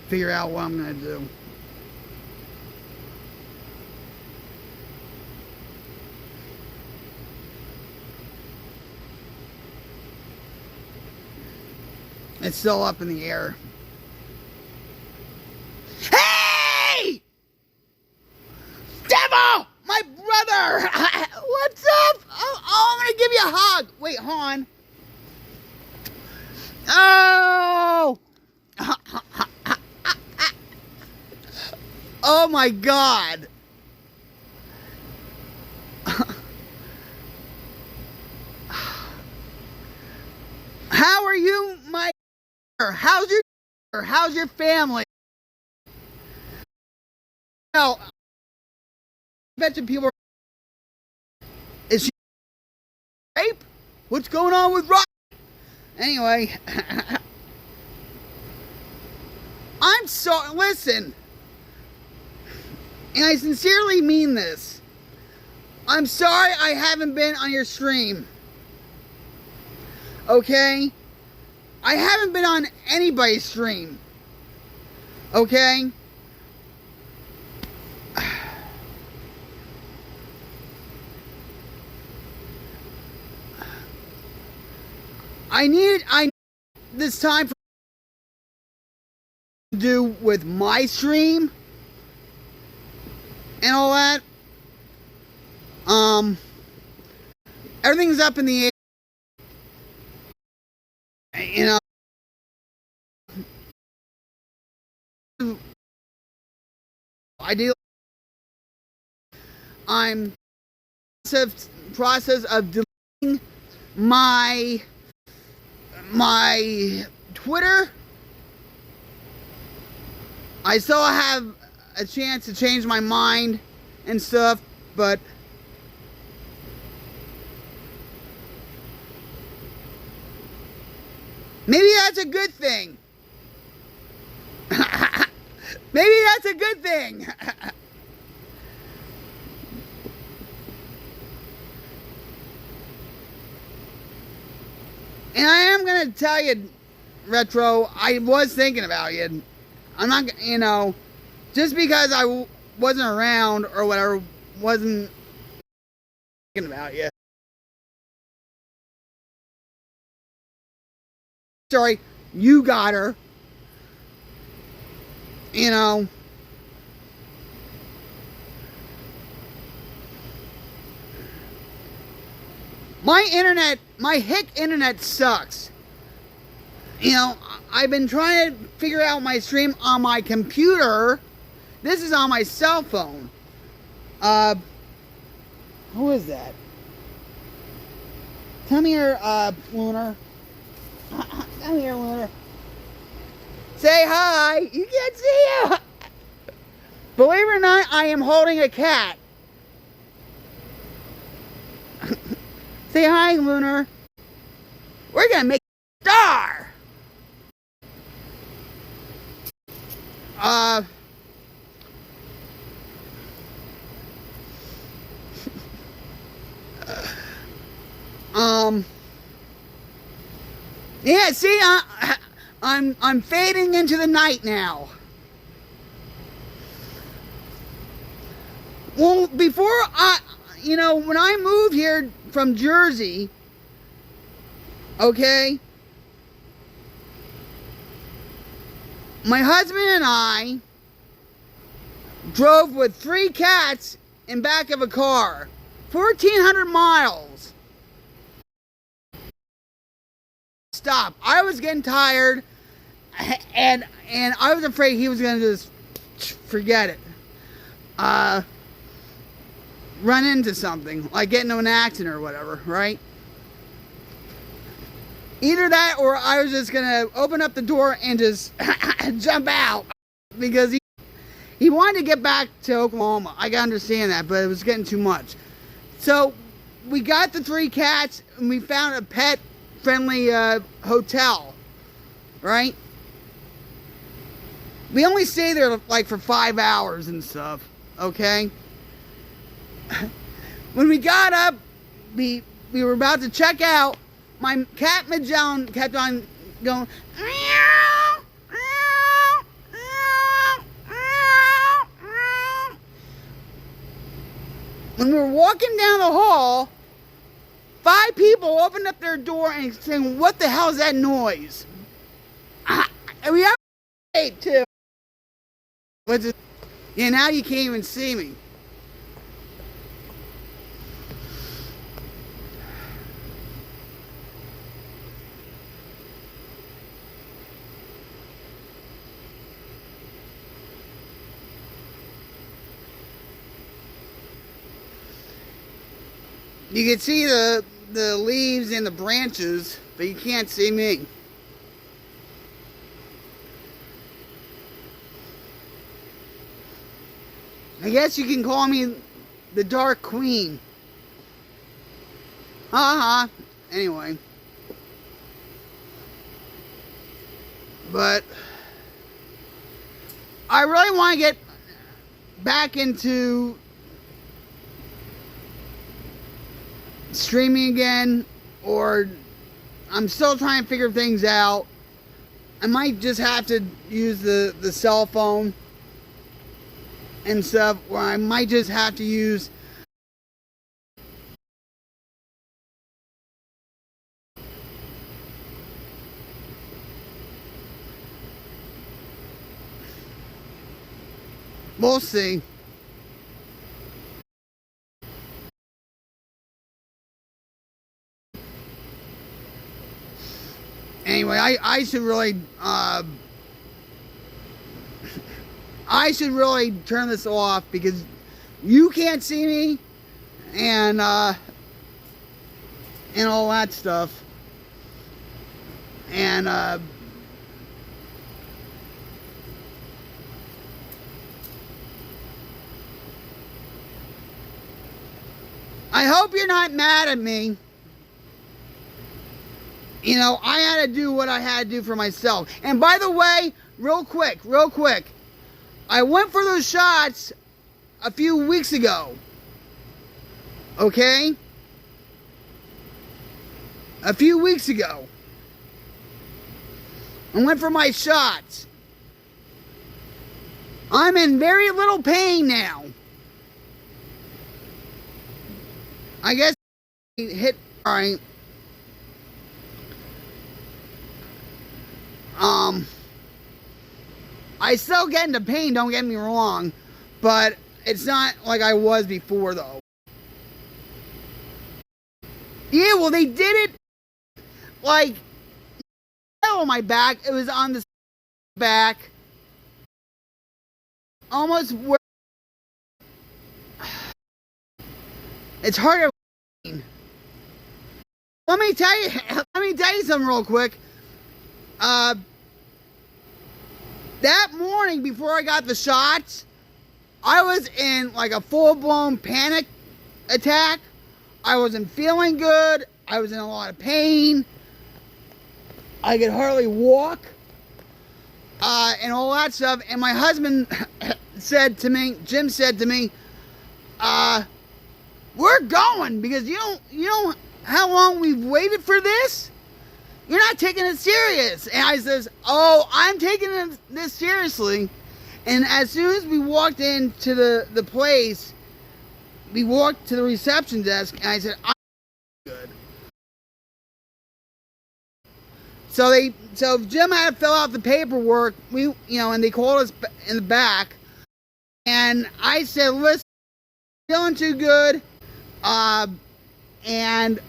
figure out what I'm gonna do. It's still up in the air. Hey! Devil! My brother! What's up? Oh, I'm gonna give you a hug. Wait, hold on. Oh! Oh my God. How are you, my... How's your family? No, I bet you people are... Is she rape? What's going on with Rock? Anyway, I'm sorry. Listen, and I sincerely mean this. I'm sorry I haven't been on your stream. Okay? I haven't been on anybody's stream. Okay? I need this time for to do with my stream and all that. Everything's up in the air. You know, I'm process of deleting my Twitter. I still have a chance to change my mind and stuff, but maybe that's a good thing. Maybe that's a good thing. And I am going to tell you, Retro, I was thinking about you. I'm not, you know, just because I wasn't around or whatever, wasn't thinking about you. Sorry, you got her. You know. My hick internet sucks. You know, I've been trying to figure out my stream on my computer. This is on my cell phone. Who is that? Come here, Lunar. Come here, Lunar. Say hi. You can't see you. Believe it or not, I am holding a cat. Say hi, Lunar. We're gonna make a star. Yeah, see, I'm fading into the night now. Well, before you know, when I moved here from Jersey, okay, my husband and I drove with 3 cats in back of a car. 1,400 miles. Stop. I was getting tired, and I was afraid he was going to just forget it. Run into something, like get into an accident or whatever, right? Either that, or I was just gonna open up the door and just jump out, because he wanted to get back to Oklahoma. I can understand that, but it was getting too much. So we got the 3 cats, and we found a pet-friendly hotel, right? We only stayed there like for 5 hours and stuff, okay? When we got up, we were about to check out. My cat Magellan kept on going, meow, meow, meow, meow, meow. When we were walking down the hall, 5 people opened up their door and saying, "What the hell is that noise?" And we have too. Yeah, now you can't even see me. You can see the leaves and the branches, but you can't see me. I guess you can call me the Dark Queen. Anyway. But I really want to get back into streaming again, or I'm still trying to figure things out. I might just have to use the cell phone and stuff, or I might just have to use we'll see. Anyway, I should really turn this off, because you can't see me, and all that stuff, and I hope you're not mad at me. You know, I had to do what I had to do for myself. And by the way, real quick, I went for those shots a few weeks ago. Okay? A few weeks ago. I went for my shots. I'm in very little pain now. I guess hit alright. I still get into pain, don't get me wrong, but it's not like I was before, though. Yeah, well, they did it like on my back. It was on the back, almost where it's hard to. Let me tell you something real quick. That morning before I got the shots, I was in like a full-blown panic attack. I wasn't feeling good. I was in a lot of pain. I could hardly walk. And all that stuff. And my husband said to me, Jim said to me, we're going, because you know how long we've waited for this? You're not taking it serious. And I says, oh, I'm taking this seriously. And as soon as we walked into the place, we walked to the reception desk, and I said, I'm good. So Jim had to fill out the paperwork. And they called us in the back, And I said, listen, feeling too good. And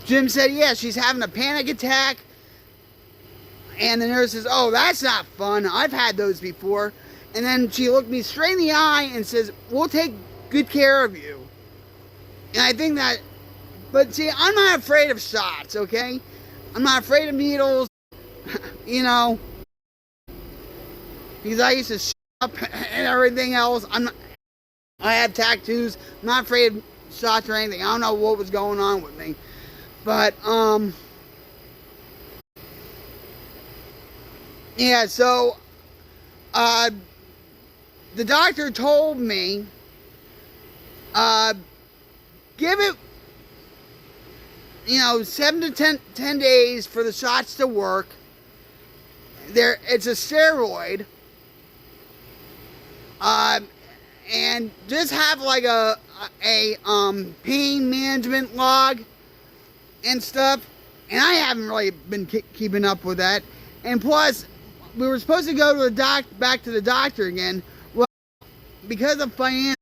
Jim said, yeah, she's having a panic attack. And the nurse says, oh, that's not fun. I've had those before. And then she looked me straight in the eye and says, we'll take good care of you. And I think that, but see, I'm not afraid of shots, okay? I'm not afraid of needles, you know, because I used to shut up and everything else. I have tattoos. I'm not afraid of shots or anything. I don't know what was going on with me. But, yeah, so, the doctor told me, give it, 7 to 10 days for the shots to work. It's a steroid. And just have like a pain management log and stuff. And I haven't really been keeping up with that. And plus, we were supposed to go to back to the doctor again. Well, because of financial,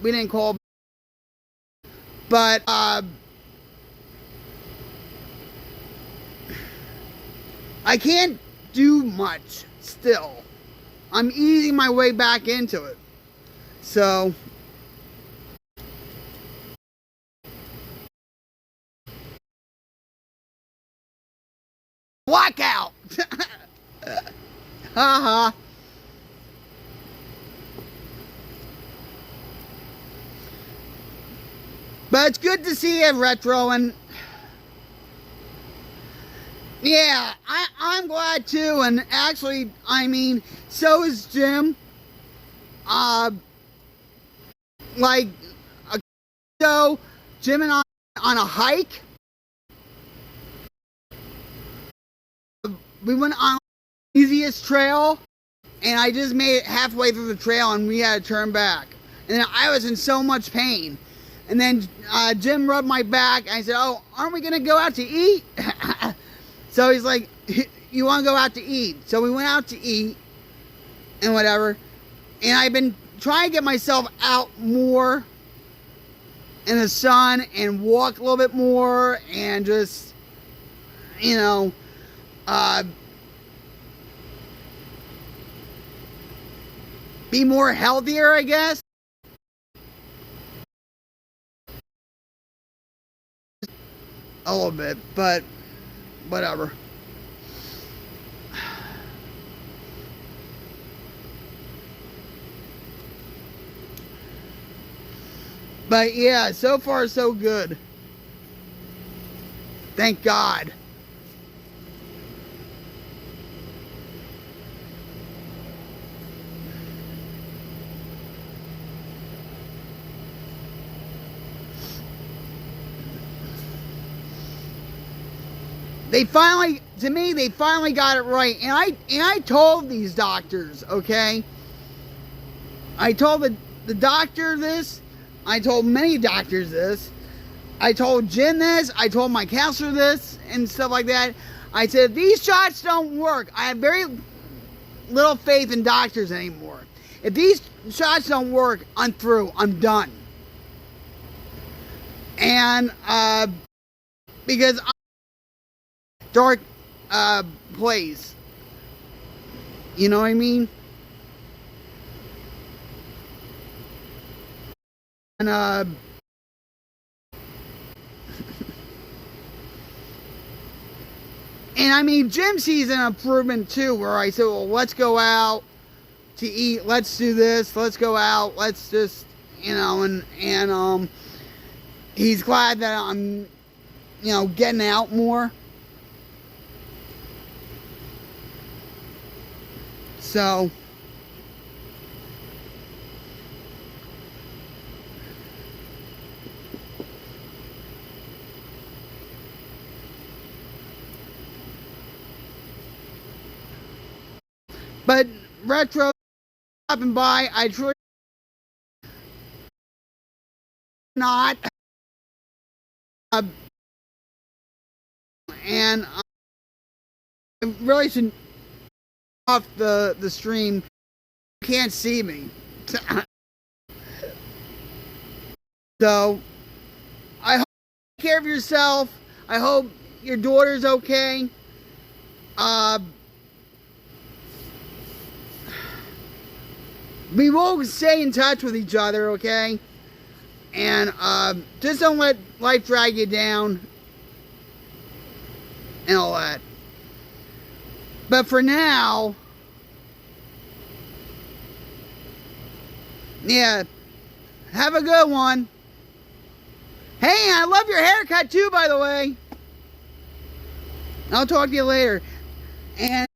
we didn't call. But I can't do much still. I'm easing my way back into it. So blackout. Haha. But it's good to see you, Retro, and yeah, I'm glad too. And actually, I mean, so is Jim. Like, so Jim and I on a hike. We went on the easiest trail, and I just made it halfway through the trail, and we had to turn back. And then I was in so much pain. And then Jim rubbed my back, and I said, oh, aren't we going to go out to eat? So he's like, you want to go out to eat? So we went out to eat, and whatever. And I've been trying to get myself out more in the sun and walk a little bit more and just, be more healthier, I guess. A little bit, but whatever. But yeah, so far so good. Thank God. They finally got it right. And I told these doctors, okay? I told the doctor this. I told many doctors this. I told Jim this. I told my counselor this and stuff like that. I said, if these shots don't work, I have very little faith in doctors anymore. If these shots don't work, I'm through. I'm done. And because dark place. You know what I mean? And and I mean, Jim sees an improvement too, where I said, well, let's go out to eat, let's do this, let's go out, let's just, and he's glad that I'm, getting out more. So, but Retro stopping by, I truly not, and I really should off the stream. You can't see me. So, I hope you take care of yourself. I hope your daughter's okay. We will stay in touch with each other, okay? And just don't let life drag you down and all that. But for now, yeah, have a good one. Hey, I love your haircut too, by the way. I'll talk to you later. And